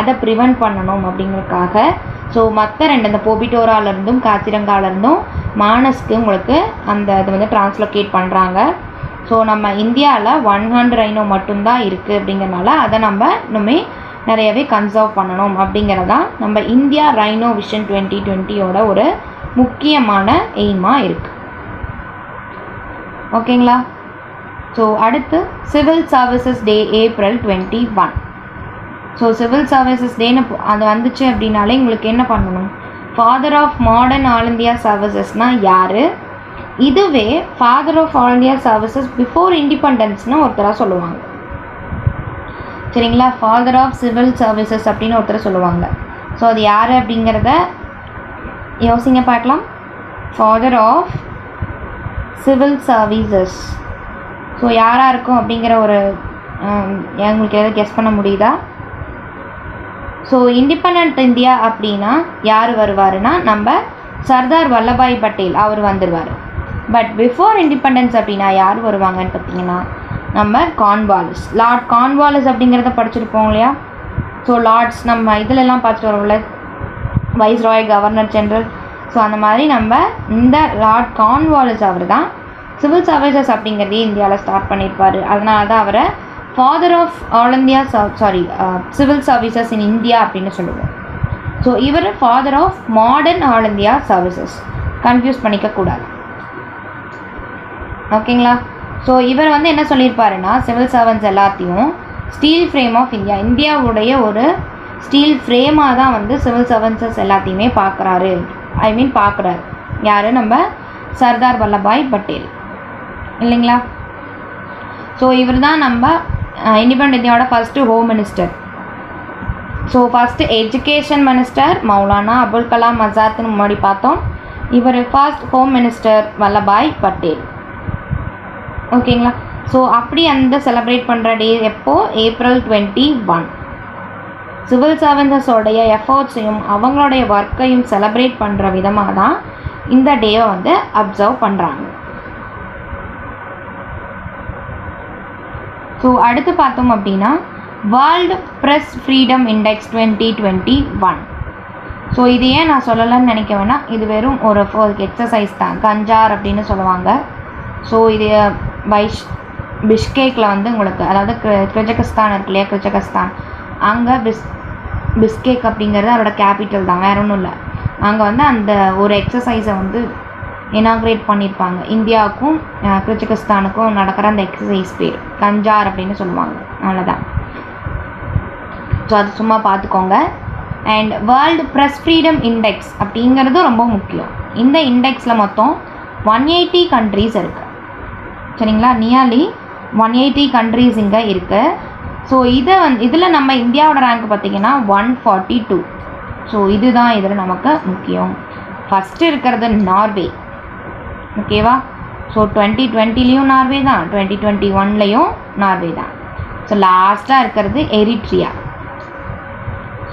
அதை ப்ரிவெண்ட் பண்ணணும் அப்படிங்கிறதுக்காக ஸோ மற்ற 2 இந்த போபிட்டோராலேருந்தும் காசிரங்காலேருந்தும் மானஸ்க்கு உங்களுக்கு அந்த இது வந்து டிரான்ஸ்லோகேட் பண்ணுறாங்க. ஸோ நம்ம இந்தியாவில் 1-ஹாண்ட் ரைனோ மட்டும்தான் இருக்குது அப்படிங்கிறனால அதை நம்ம இன்னுமே நிறையவே கன்சர்வ் பண்ணணும் அப்படிங்கிறதான் நம்ம இந்தியா ரைனோ விஷன் 2020யோட ஒரு முக்கியமான எய்மாக இருக்குது. ஓகேங்களா? ஸோ அடுத்து civil services day April 21. So civil services டேன்னு அது வந்துச்சு அப்படின்னாலே உங்களுக்கு என்ன பண்ணணும், father of modern all India சர்வீசஸ்னால் யார், இதுவே father of all India services before இண்டிபெண்டன்ஸ்னு ஒருத்தராக சொல்லுவாங்க. சரிங்களா, ஃபாதர் ஆஃப் சிவில் சர்வீசஸ் அப்படின்னு ஒருத்தர் சொல்லுவாங்க. ஸோ அது யார் அப்படிங்கிறத யோசிங்க பார்க்கலாம். Father of civil services. So யாராக இருக்கும் அப்படிங்கிற ஒரு உங்களுக்கு எதாவது கெஸ் பண்ண முடியுதா? ஸோ இண்டிபெண்ட் இந்தியா அப்படின்னா யார் வருவாருன்னா நம்ம சர்தார் வல்லபாய் பட்டேல் அவர் வந்துடுவார். பட் பிஃபோர் இண்டிபெண்டன்ஸ் அப்படின்னா யார் வருவாங்கன்னு பார்த்தீங்கன்னா நம்ம கார்ன்வாலிஸ், லார்ட் கார்ன்வாலிஸ் அப்படிங்கிறத படிச்சிருப்போம் இல்லையா. ஸோ லார்ட்ஸ் நம்ம இதிலெல்லாம் பார்த்துட்டு வரோம்ல, வைஸ்ராய், கவர்னர் ஜெனரல். ஸோ அந்த மாதிரி நம்ம இந்த லார்ட் கார்ன்வாலிஸ் அவர் தான் சிவில் சர்வீசஸ் அப்படிங்கிறதே இந்தியாவில் ஸ்டார்ட் பண்ணியிருப்பார். அதனால தான் அவரை father of all India civil services in India அப்படின்னு சொல்லுவோம். ஸோ இவர் father of modern all India services, confuse பண்ணிக்கக்கூடாது. ஓகேங்களா. ஸோ இவர் வந்து என்ன சொல்லியிருப்பாருன்னா சிவில் சர்வன்ஸ் எல்லாத்தையும் ஸ்டீல் ஃப்ரேம் ஆஃப் இந்தியா, இந்தியாவுடைய ஒரு ஸ்டீல் ஃப்ரேமாக தான் வந்து சிவில் சர்வன்சஸ் எல்லாத்தையுமே பார்க்குறாரு. யார்? நம்ம சர்தார் வல்லபாய் பட்டேல் இல்லைங்களா. ஸோ இவர் தான் நம்ம இண்டிபெண்ட் இந்தியாவோட first home minister. So first education minister Maulana Abul Kalam ஆசாத்னு முன்னாடி பார்த்தோம். இவர் first home minister Vallabhbhai Patel. ஓகேங்களா. ஸோ அப்படி அந்த செலிப்ரேட் பண்ணுற டே எப்போது? April 21. சிவில் சர்வன்ஸோடைய எஃபர்ட்ஸையும் அவங்களுடைய ஒர்க்கையும் செலிப்ரேட் பண்ணுற விதமாக தான் இந்த டேவை வந்து அப்சர்வ் பண்ணுறாங்க. ஸோ அடுத்து பார்த்தோம் அப்படின்னா world press freedom index 2021. So இது ஏன் நான் சொல்லலைன்னு நினைக்க வேணாம், இது வெறும் ஒரு எக்ஸசைஸ் தான். கஞ்சார் அப்படின்னு சொல்லுவாங்க. ஸோ இது பிஷ்கேக்கில் வந்து உங்களுக்கு, அதாவது கிர்ஜிகிஸ்தான் இருக்கு இல்லையா, கிர்ஜிகிஸ்தான் அங்கே பிஷ்கேக் அப்படிங்கிறது அதோட கேபிட்டல் தான், வேற ஒன்றும் இல்லை. அங்கே வந்து அந்த ஒரு எக்ஸசைஸை வந்து இனாக்ரேட் பண்ணியிருப்பாங்க. இந்தியாவுக்கும் கிர்ஜிகிஸ்தானுக்கும் நடக்கிற அந்த எக்ஸசைஸ் பேர் கஞ்சார் அப்படின்னு சொல்லுவாங்க. அவ்வளோதான். ஸோ அது சும்மா பார்த்துக்கோங்க. And world press freedom index அப்படிங்கிறது ரொம்ப முக்கியம். இந்த இண்டெக்ஸில் மொத்தம் 180 கண்ட்ரீஸ் இருக்குது. சரிங்களா, நியர்லி 180 கண்ட்ரீஸ் இங்கே இருக்குது. ஸோ இதில் நம்ம இந்தியாவோட ரேங்க் பார்த்திங்கன்னா 142. ஸோ இதுதான் இதில் நமக்கு முக்கியம். ஃபஸ்ட்டு இருக்கிறது நார்வே. ஓகேவா. ஸோ 2020லேயும் நார்வே தான், 2021லேயும் நார்வே தான். ஸோ லாஸ்ட்டாக இருக்கிறது Eritrea.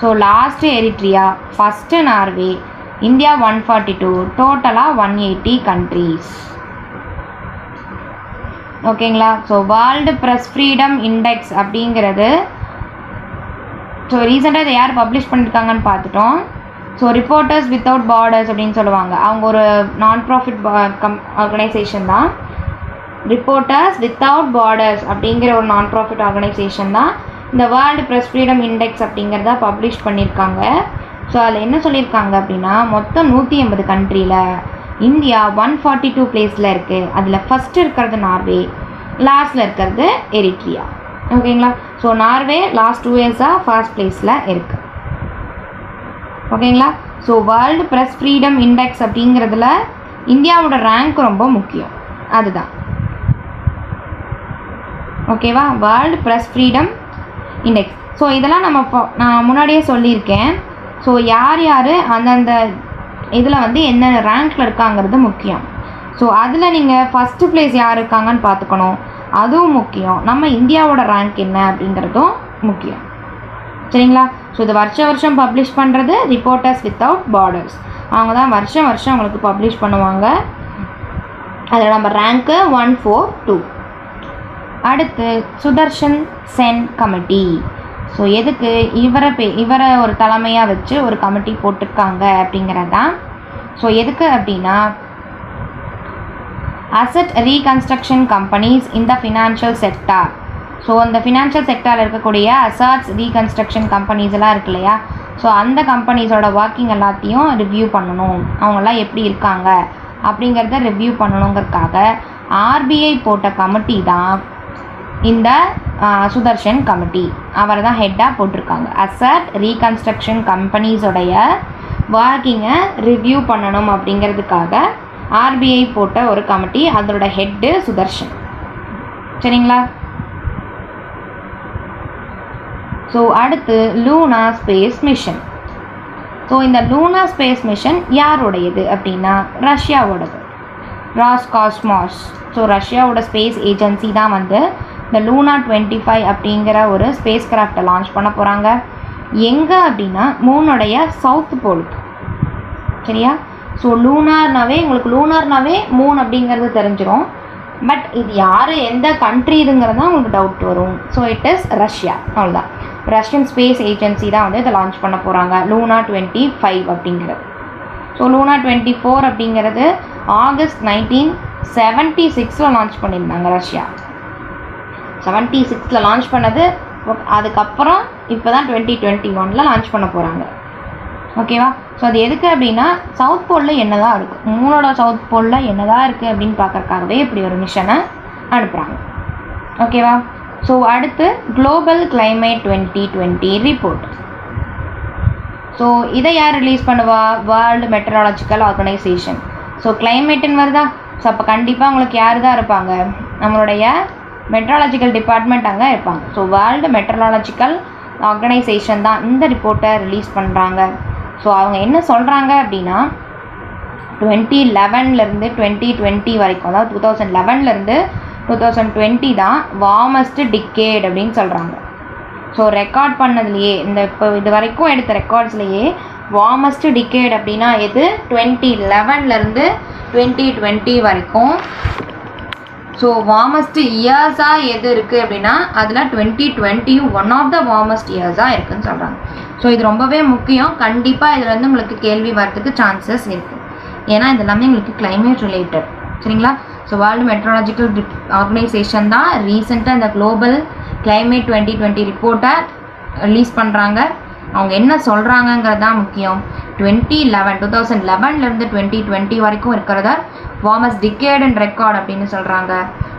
So last Eritrea, first Norway, India 142, டோட்டலாக 180 கண்ட்ரீஸ். ஓகேங்களா. So world press freedom index அப்படிங்கிறது ஸோ ரீசெண்டாக இதை யார் பப்ளிஷ் பண்ணியிருக்காங்கன்னு பார்த்துட்டோம். ஸோ ரிப்போர்ட்டர்ஸ் வித்தவுட் பார்டர்ஸ் அப்படின்னு சொல்லுவாங்க. அவங்க ஒரு நான் ப்ராஃபிட் ஆர்கனைசேஷன் தான். ரிப்போர்ட்டர்ஸ் வித்தவுட் பார்டர்ஸ் அப்படிங்கிற ஒரு நான் ப்ராஃபிட் ஆர்கனைசேஷன் தான் இந்த வேர்ல்டு ப்ரெஸ் ஃப்ரீடம் இண்டெக்ஸ் அப்படிங்கிறத பப்ளிஷ் பண்ணியிருக்காங்க. ஸோ அதில் என்ன சொல்லியிருக்காங்க அப்படின்னா மொத்தம் 180 கண்ட்ரியில் இந்தியா 142 பிளேஸில் இருக்குது. அதில் ஃபஸ்ட்டு இருக்கிறது நார்வே, லாஸ்ட்டில் இருக்கிறது எரிட்ரியா. ஓகேங்களா. ஸோ நார்வே லாஸ்ட் 2 இயர்ஸாக ஃபர்ஸ்ட் பிளேஸில் இருக்குது. ஓகேங்களா. So world press freedom index அப்படிங்கிறதுல இந்தியாவோட ரேங்க் ரொம்ப முக்கியம். அதுதான் ஓகேவா, world press freedom index. So இதெல்லாம் நான் முன்னாடியே சொல்லியிருக்கேன். ஸோ யார் யார் அந்தந்த இதில் வந்து என்ன ரேங்க்கில் இருக்காங்கிறது முக்கியம். ஸோ அதில் நீங்கள் ஃபஸ்ட்டு பிளேஸ் யார் இருக்காங்கன்னு பார்த்துக்கணும், அதுவும் முக்கியம். நம்ம இந்தியாவோட ரேங்க் என்ன அப்படிங்கிறதும் முக்கியம். சரிங்களா. ஸோ இது வருஷம் பப்ளிஷ் பண்ணுறது ரிப்போர்ட்டர்ஸ் வித்தவுட் பார்டர்ஸ். அவங்க தான் வருஷம் அவங்களுக்கு பப்ளிஷ் பண்ணுவாங்க. அதில் நம்ம ரேங்க்கு 142. அடுத்து சுதர்ஷன் சென் கமிட்டி. ஸோ எதுக்கு இவரை ஒரு தலைமையாக வச்சு ஒரு கமிட்டி போட்டிருக்காங்க அப்படிங்கிறது தான். ஸோ எதுக்கு அப்படின்னா அசட் ரீகன்ஸ்ட்ரக்ஷன் கம்பெனிஸ் இந்த ஃபினான்ஷியல் செக்டார். ஸோ அந்த ஃபினான்ஷியல் செக்டாரில் இருக்கக்கூடிய அசட்ஸ் ரீகன்ஸ்ட்ரக்ஷன் கம்பெனிஸ் எல்லாம் இருக்கு இல்லையா. ஸோ அந்த கம்பெனிஸோட ஒர்க்கிங் எல்லாத்தையும் ரிவ்யூ பண்ணணும், அவங்கெல்லாம் எப்படி இருக்காங்க அப்படிங்கிறத ரிவ்யூ பண்ணணுங்கிறதுக்காக ஆர்பிஐ போட்ட கமிட்டி தான் இந்த சுதர்ஷன் கமிட்டி. அவர் தான் ஹெட்டாக போட்டிருக்காங்க. அசட் ரீகன்ஸ்ட்ரக்ஷன் கம்பெனிஸோடைய ஒர்க்கிங்கை ரிவ்யூ பண்ணணும் அப்படிங்கிறதுக்காக ஆர்பிஐ போட்ட ஒரு கமிட்டி, அதோட ஹெட்டு சுதர்ஷன். சரிங்களா? ஸோ அடுத்து லூனா ஸ்பேஸ் மிஷன். ஸோ இந்த லூனா ஸ்பேஸ் மிஷன் யாருடையது அப்படின்னா ரஷ்யாவோடது, ராஸ்காஸ்மாஸ். ஸோ ரஷ்யாவோட ஸ்பேஸ் ஏஜென்சி தான் வந்து இந்த லூனா 25 அப்படிங்கிற ஒரு ஸ்பேஸ் கிராஃப்டை லான்ச் பண்ண போகிறாங்க. எங்கே அப்படின்னா மூணுடைய சவுத் போலுக்கு. சரியா? ஸோ லூனார்னாவே உங்களுக்கு லூனார்னாவே மூன் அப்படிங்கிறது தெரிஞ்சிடும். பட் இது யார் எந்த கண்ட்ரி இதுங்கிறது தான் உங்களுக்கு டவுட் வரும். So it is Russia. அவ்வளோதான். ரஷ்யன் ஸ்பேஸ் ஏஜென்சி தான் வந்து இதை லான்ச் பண்ண போகிறாங்க, லூனா 25 அப்படிங்கிறது. ஸோ லூனா 24 அப்படிங்கிறது ஆகஸ்ட் 1976 லான்ச் பண்ணியிருந்தாங்க ரஷ்யா. 76 லான்ச் பண்ணது. அதுக்கப்புறம் இப்போ தான் 2021 லான்ச் பண்ண போகிறாங்க. ஓகேவா? ஸோ அது எதுக்கு அப்படின்னா சவுத் போலில் என்ன தான் இருக்குது, மூணோட சவுத் போலில் என்ன தான் இருக்குது அப்படின்னு பார்க்கறதுக்காகவே இப்படி ஒரு மிஷனை அனுப்புகிறாங்க. ஓகேவா? ஸோ அடுத்து குளோபல் கிளைமேட் 2020 ரிப்போர்ட். ஸோ இதை யார் ரிலீஸ் பண்ணுவா? World meteorological organisation. ஸோ கிளைமேட்டுன்னு வருதா? ஸோ அப்போ கண்டிப்பாக உங்களுக்கு யார் தான் இருப்பாங்க? நம்மளுடைய மெட்ரலாஜிக்கல் டிபார்ட்மெண்ட் அங்கே இருப்பாங்க. ஸோ வேர்ல்டு மெட்ரலாஜிக்கல் ஆர்கனைசேஷன் தான் இந்த ரிப்போர்ட்டை ரிலீஸ் பண்ணுறாங்க. ஸோ அவங்க என்ன சொல்கிறாங்க அப்படின்னா 2011 2020 வரைக்கும், அதாவது 2011 2020 தான் வார்மஸ்ட் டிக்கேட் அப்படின்னு சொல்கிறாங்க. ஸோ ரெக்கார்ட் பண்ணதுலையே இந்த இப்போ இது வரைக்கும் எடுத்த ரெக்கார்ட்ஸ்லேயே வார்மஸ்ட் டிக்கேட் அப்படின்னா எது? 2011 2020 வரைக்கும். ஸோ வார்மஸ்ட் இயர்ஸாக எது இருக்குது அப்படின்னா அதில் 2020 ஒன் ஆஃப் த வார்மஸ்ட் இயர்ஸாக இருக்குதுன்னு சொல்கிறாங்க. ஸோ இது ரொம்பவே முக்கியம். கண்டிப்பாக இதில் வந்து உங்களுக்கு கேள்வி வரதுக்கு சான்சஸ் இருக்குது. ஏன்னா இது எல்லாமே உங்களுக்கு கிளைமேட் ரிலேட்டட். சரிங்களா? ஸோ வேர்ல்டு மெட்ரலாஜிக்கல் ஆர்கனைசேஷன் தான் ரீசெண்டாக இந்த குளோபல் கிளைமேட் 2020 ரிப்போர்ட்டை ரிலீஸ் பண்ணுறாங்க. அவங்க என்ன சொல்கிறாங்கங்கிறது தான் முக்கியம். 2011 2020 வரைக்கும் இருக்கிறத வார்மஸ்ட் டிக்கேட் அண்ட் ரெக்கார்ட் அப்படின்னு சொல்கிறாங்க.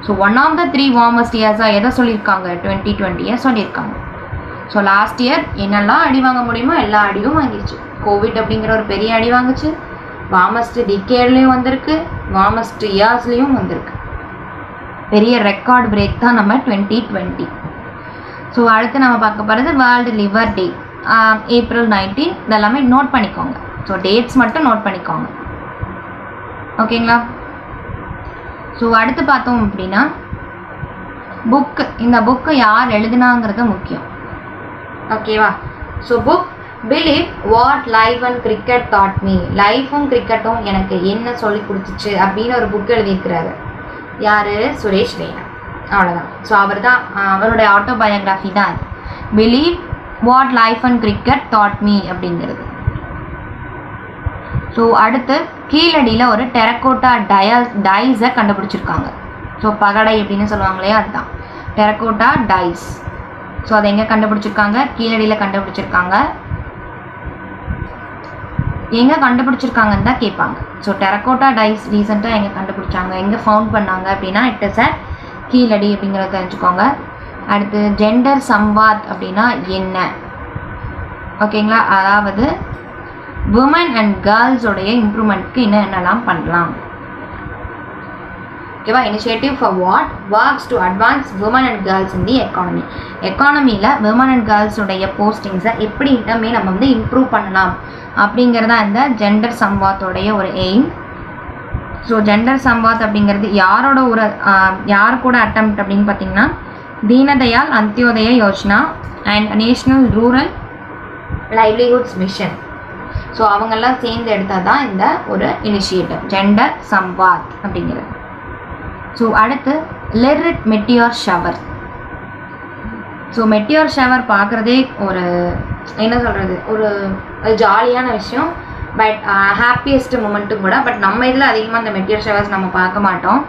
So one of the 3 warmest இயர்ஸாக எதை சொல்லியிருக்காங்க? 2020 சொல்லியிருக்காங்க. ஸோ லாஸ்ட் இயர் என்னெல்லாம் அடி வாங்க முடியுமோ எல்லா அடியும் வாங்கிடுச்சு. கோவிட் அப்படிங்கிற ஒரு பெரிய அடி வாங்குச்சு. வார்மஸ்ட் டிக்கேட்லேயும் வந்திருக்கு, வார்மஸ்ட் இயர்ஸ்லேயும் வந்திருக்கு. பெரிய ரெக்கார்ட் பிரேக் தான் நம்ம 2020. ஸோ அடுத்து நம்ம பார்க்க போகிறது வேர்ல்டு லிவர் டே, April 19. இதெல்லாமே நோட் பண்ணிக்கோங்க. ஸோ டேட்ஸ் மட்டும் நோட் பண்ணிக்கோங்க. ஓகேங்களா? ஸோ அடுத்து பார்த்தோம் அப்படின்னா புக்கு. இந்த புக்கு யார் எழுதுனாங்கிறது முக்கியம். ஓகேவா? So book believe what life and cricket thought me. லைஃபும் கிரிக்கெட்டும் எனக்கு என்ன சொல்லி கொடுத்துச்சு அப்படின்னு ஒரு புக் எழுதியிருக்கிறாரு. யார்? சுரேஷ் ரெய்னா. அவ்வளோதான். ஸோ அவருடைய ஆட்டோபயோகிராஃபி தான் அது. Believe what life and cricket thought me அப்படிங்கிறது. ஸோ அடுத்து கீழடியில் ஒரு டெரக்கோட்டா டைஸை கண்டுபிடிச்சிருக்காங்க. ஸோ பகடை அப்படின்னு சொல்லுவாங்க இல்லையா, அதுதான் டெரக்கோட்டா டைஸ். ஸோ அதை எங்கே கண்டுபிடிச்சிருக்காங்க? கீழடியில் கண்டுபிடிச்சிருக்காங்க. எங்கே கண்டுபிடிச்சிருக்காங்கன்னு தான் கேட்பாங்க. ஸோ டெரக்கோட்டா டைஸ் ரீசெண்டாக எங்கே கண்டுபிடிச்சாங்க, எங்கே ஃபவுண்ட் பண்ணாங்க அப்படின்னா இட் இஸ் அட் கீழடி அப்படிங்கிறத தெரிஞ்சுக்கோங்க. அடுத்து ஜெண்டர் சம்வாத் அப்படின்னா என்ன? ஓகேங்களா? அதாவது உமன் அண்ட் கேர்ள்ஸோடைய இம்ப்ரூவ்மெண்ட்க்கு இன்னும் என்னெல்லாம் பண்ணலாம். ஓகேவா? Initiative for what works to advance women and girls in the economy. எக்கானமியில் உமன் அண்ட் கேர்ள்ஸோடைய போஸ்டிங்ஸை எப்படி இன்னமே நம்ம வந்து இம்ப்ரூவ் பண்ணலாம் அப்படிங்கிறதா இந்த ஜெண்டர் சம்வாத்தோடைய ஒரு எய்ம். ஸோ ஜெண்டர் சம்வாத் அப்படிங்கிறது யார் கூட அட்டெம்ப்ட் அப்படின்னு பார்த்தீங்கன்னா Deendayal Antyodaya Yojana and national rural livelihoods mission. So அவங்கெல்லாம் சேர்ந்து எடுத்தால் தான் இந்த ஒரு இனிஷியேட்டிவ் ஜெண்டர் சம்வாத் அப்படிங்கிறது. ஸோ அடுத்து லெரிட் மெட்டியோர் ஷவர். ஸோ மெட்டியோர் ஷவர் பார்க்குறதே ஒரு என்ன சொல்கிறது, ஒரு ஜாலியான விஷயம். பட் ஹாப்பியஸ்ட் மூமெண்ட்டும் கூட. பட் நம்ம இதில் அதிகமாக இந்த மெட்டியோர் ஷவர்ஸ் நம்ம பார்க்க மாட்டோம்.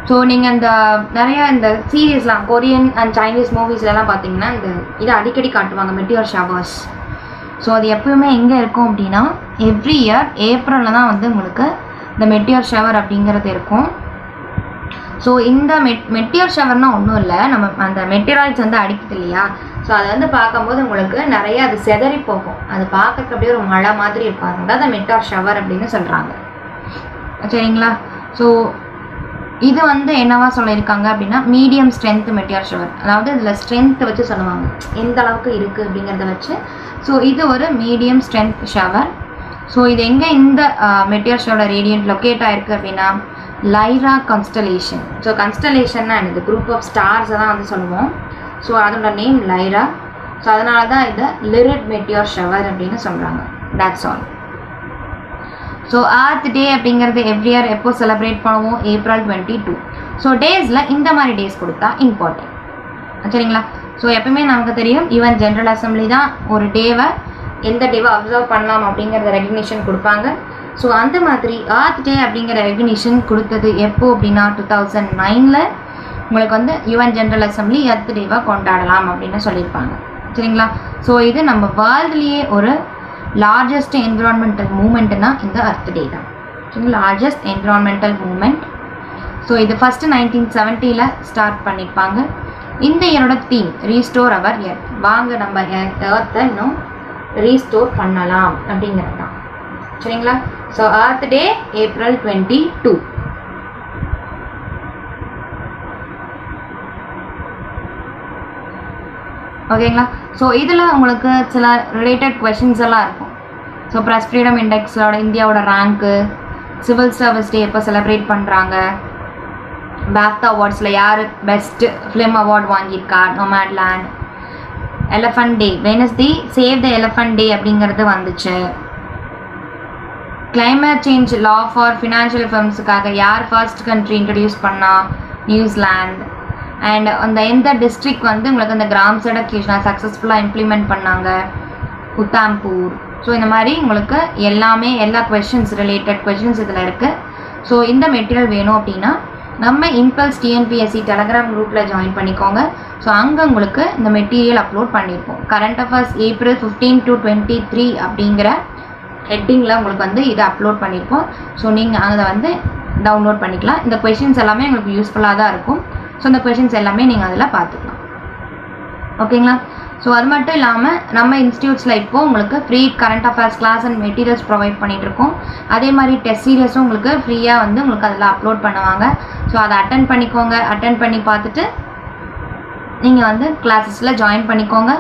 ஸோ நீங்கள் இந்த நிறையா இந்த சீரீஸ்லாம் கொரியன் அண்ட் சைனீஸ் மூவிஸ்லாம் பார்த்தீங்கன்னா இதை அடிக்கடி காட்டுவாங்க மெட்டியோர் ஷவர்ஸ். ஸோ அது எப்பவுமே எங்கே இருக்கும் அப்படின்னா எவ்ரி இயர் ஏப்ரலில் தான் வந்து உங்களுக்கு இந்த மெட்டியோர் ஷவர் அப்படிங்கிறது இருக்கும். ஸோ இந்த மெட்டியோர் ஷவர்னால் ஒன்றும் இல்லை, நம்ம அந்த மெட்டீரியல்ஸ் வந்து அடிக்குது இல்லையா, ஸோ அதை வந்து பார்க்கும்போது உங்களுக்கு நிறைய அது செதறி போகும். அது பார்க்கறதுக்கு அப்படியே ஒரு மழை மாதிரி இருக்கும். அதுதான் அந்த மெட்டியோர் ஷவர் அப்படின்னு சொல்கிறாங்க. சரிங்களா? ஸோ இது வந்து என்னவா சொல்லியிருக்காங்க அப்படின்னா மீடியம் ஸ்ட்ரென்த் மெட்டியர் ஷவர், அதாவது இதில் ஸ்ட்ரென்த்தை வச்சு சொல்லுவாங்க எந்த அளவுக்கு இருக்குது அப்படிங்கிறத வச்சு. ஸோ இது ஒரு மீடியம் ஸ்ட்ரென்த் ஷவர். ஸோ இது எங்கே இந்த மெட்டியர் ஷவர் ரேடியன்ட் லொக்கேட் ஆகிருக்கு அப்படின்னா லைரா கான்ஸ்டலேஷன். ஸோ கான்ஸ்டலேஷன்னா எனக்கு குரூப் ஆஃப் ஸ்டார்ஸை தான் வந்து சொல்லுவோம். ஸோ அதோட நேம் லைரா. ஸோ அதனால தான் இதை லிரிட் மெட்டியர் ஷவர் அப்படின்னு சொல்கிறாங்க. That's all. ஸோ Earth டே அப்படிங்கிறது எவ்ரி இயர் எப்போ செலிப்ரேட் பண்ணுவோம்? April 22. ஸோ டேஸில் இந்த மாதிரி டேஸ் கொடுத்தா இம்பார்ட்டன்ட். சரிங்களா? ஸோ எப்பவுமே நமக்கு தெரியும் ஈவன் ஜென்ரல் அசம்பிளி தான் ஒரு டேவை எந்த டேவை அப்சர்வ் பண்ணலாம் அப்படிங்கிறத ரெகக்னிஷன் கொடுப்பாங்க. ஸோ அந்த மாதிரி Earth டே அப்படிங்கிற ரெகக்னிஷன் கொடுத்தது எப்போ அப்படின்னா 2009 உங்களுக்கு வந்து யுஎன் ஜென்ரல் அசம்பிளி Earth டேவாக கொண்டாடலாம் அப்படின்னு சொல்லியிருப்பாங்க. சரிங்களா? ஸோ இது நம்ம வேர்ல்ட்லேயே ஒரு லார்ஜஸ்ட் என்விரான்மெண்டல் மூமெண்ட்னா இந்த Earth டே தான். சரிங்களா? Largest environmental movement. ஸோ இது ஃபஸ்ட்டு 1970 ஸ்டார்ட் பண்ணியிருப்பாங்க. இந்த இயரோட தீம் ரீஸ்டோர் அவர் எர்த். வாங்க நம்ம எர்த்தை இன்னும் ரீஸ்டோர் பண்ணலாம் அப்படிங்கிறது தான். சரிங்களா? So Earth day April 22. ஓகேங்களா? ஸோ இதில் உங்களுக்கு சில ரிலேட்டட் கொஷின்ஸ் எல்லாம் இருக்கும். ஸோ ப்ரெஸ் ஃப்ரீடம் இண்டெக்ஸோட இந்தியாவோட ரேங்க்கு, சிவில் சர்வீஸ் டே எப்போ செலிப்ரேட் பண்ணுறாங்க, பேஃப்டா அவார்ட்ஸில் யார் பெஸ்ட் ஃபிலிம் அவார்ட் வாங்கியிருக்கா, Nomadland, elephant day, Wednesday save the elephant day அப்படிங்கிறது வந்துச்சு. Climate change law for financial ஃபர்ம்ஸுக்காக யார் ஃபர்ஸ்ட் கண்ட்ரி இன்ட்ரடியூஸ் பண்ணால்? நியூசிலாந்து. அண்ட் அந்த எந்த டிஸ்ட்ரிக்ட் வந்து உங்களுக்கு அந்த கிராம் சடக் யோஜனா சக்ஸஸ்ஃபுல்லாக இம்ப்ளிமெண்ட் பண்ணாங்க? உத்தாம்பூர். ஸோ இந்த மாதிரி உங்களுக்கு எல்லாமே எல்லா கொஷின்ஸ் ரிலேட்டட் கொஷின்ஸ் இதில் இருக்குது. ஸோ இந்த மெட்டீரியல் வேணும் அப்படின்னா நம்ம இம்பல்ஸ் டிஎன்பிஎஸ்சி டெலகிராம் குரூப்பில் ஜாயின் பண்ணிக்கோங்க. ஸோ அங்கே உங்களுக்கு இந்த மெட்டீரியல் அப்லோட் பண்ணியிருப்போம். கரண்ட் அஃபேர்ஸ் April 15 to 23 அப்படிங்கிற ஹெட்டிங்கில் உங்களுக்கு வந்து இதை அப்லோட் பண்ணியிருப்போம். ஸோ நீங்கள் அதை வந்து டவுன்லோட் பண்ணிக்கலாம். இந்த கொஷின்ஸ் எல்லாமே உங்களுக்கு யூஸ்ஃபுல்லாக தான் இருக்கும். ஸோ இந்த கொஷின்ஸ் எல்லாமே நீங்கள் அதில் பார்த்துக்கலாம். ஓகேங்களா? ஸோ அது மட்டும் இல்லாமல் நம்ம இன்ஸ்டியூட்ஸில் இப்போது உங்களுக்கு free current affairs class and materials provide பண்ணிகிட்ருக்கோம். அதே மாதிரி டெஸ்ட் சீரியஸும் உங்களுக்கு ஃப்ரீயாக வந்து உங்களுக்கு அதில் அப்லோட் பண்ணுவாங்க. ஸோ அதை அட்டன் பண்ணிக்கோங்க. அட்டன் பண்ணி பார்த்துட்டு நீங்கள் வந்து கிளாஸஸில் ஜாயின் பண்ணிக்கோங்க.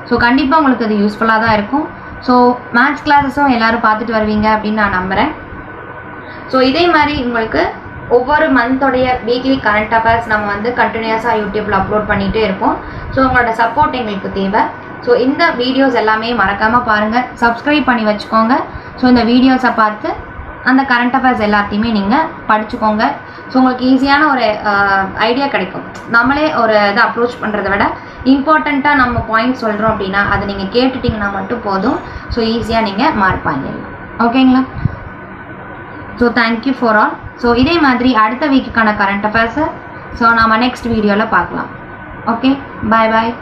ஸோ கண்டிப்பாக உங்களுக்கு அது யூஸ்ஃபுல்லாக தான் இருக்கும். ஸோ மேத்ஸ் கிளாஸஸும் எல்லோரும் பார்த்துட்டு வருவீங்க அப்படின்னு நான் நம்புகிறேன். ஸோ இதே மாதிரி உங்களுக்கு ஒவ்வொரு மந்தோடைய வீக்லி கரண்ட் அஃபேர்ஸ் நம்ம வந்து கண்டினியூஸாக யூடியூப்பில் அப்லோட் பண்ணிகிட்டே இருப்போம். ஸோ உங்களோட சப்போர்ட் எங்களுக்கு தேவை. ஸோ இந்த வீடியோஸ் எல்லாமே மறக்காமல் பாருங்கள், சப்ஸ்கிரைப் பண்ணி வச்சுக்கோங்க. ஸோ இந்த வீடியோஸை பார்த்து அந்த கரண்ட் அஃபேர்ஸ் எல்லாத்தையுமே நீங்கள் படிச்சுக்கோங்க. ஸோ உங்களுக்கு ஈஸியான ஒரு ஐடியா கிடைக்கும். நம்மளே ஒரு இதை அப்ரோச் பண்ணுறத விட இம்பார்ட்டண்ட்டாக நம்ம பாயிண்ட் சொல்கிறோம் அப்படின்னா அதை நீங்கள் கேட்டுட்டிங்கன்னா மட்டும் போதும். ஸோ ஈஸியாக நீங்கள் மார்க் வாங்கிடலாம். ஓகேங்களா? So thank you for all. So இதே மாதிரி அடுத்த வீக்குக்கான கரண்ட் அஃபேர்ஸை ஸோ நாம் நெக்ஸ்ட் வீடியோவில் பார்க்கலாம். ஓகே, பாய் பாய்.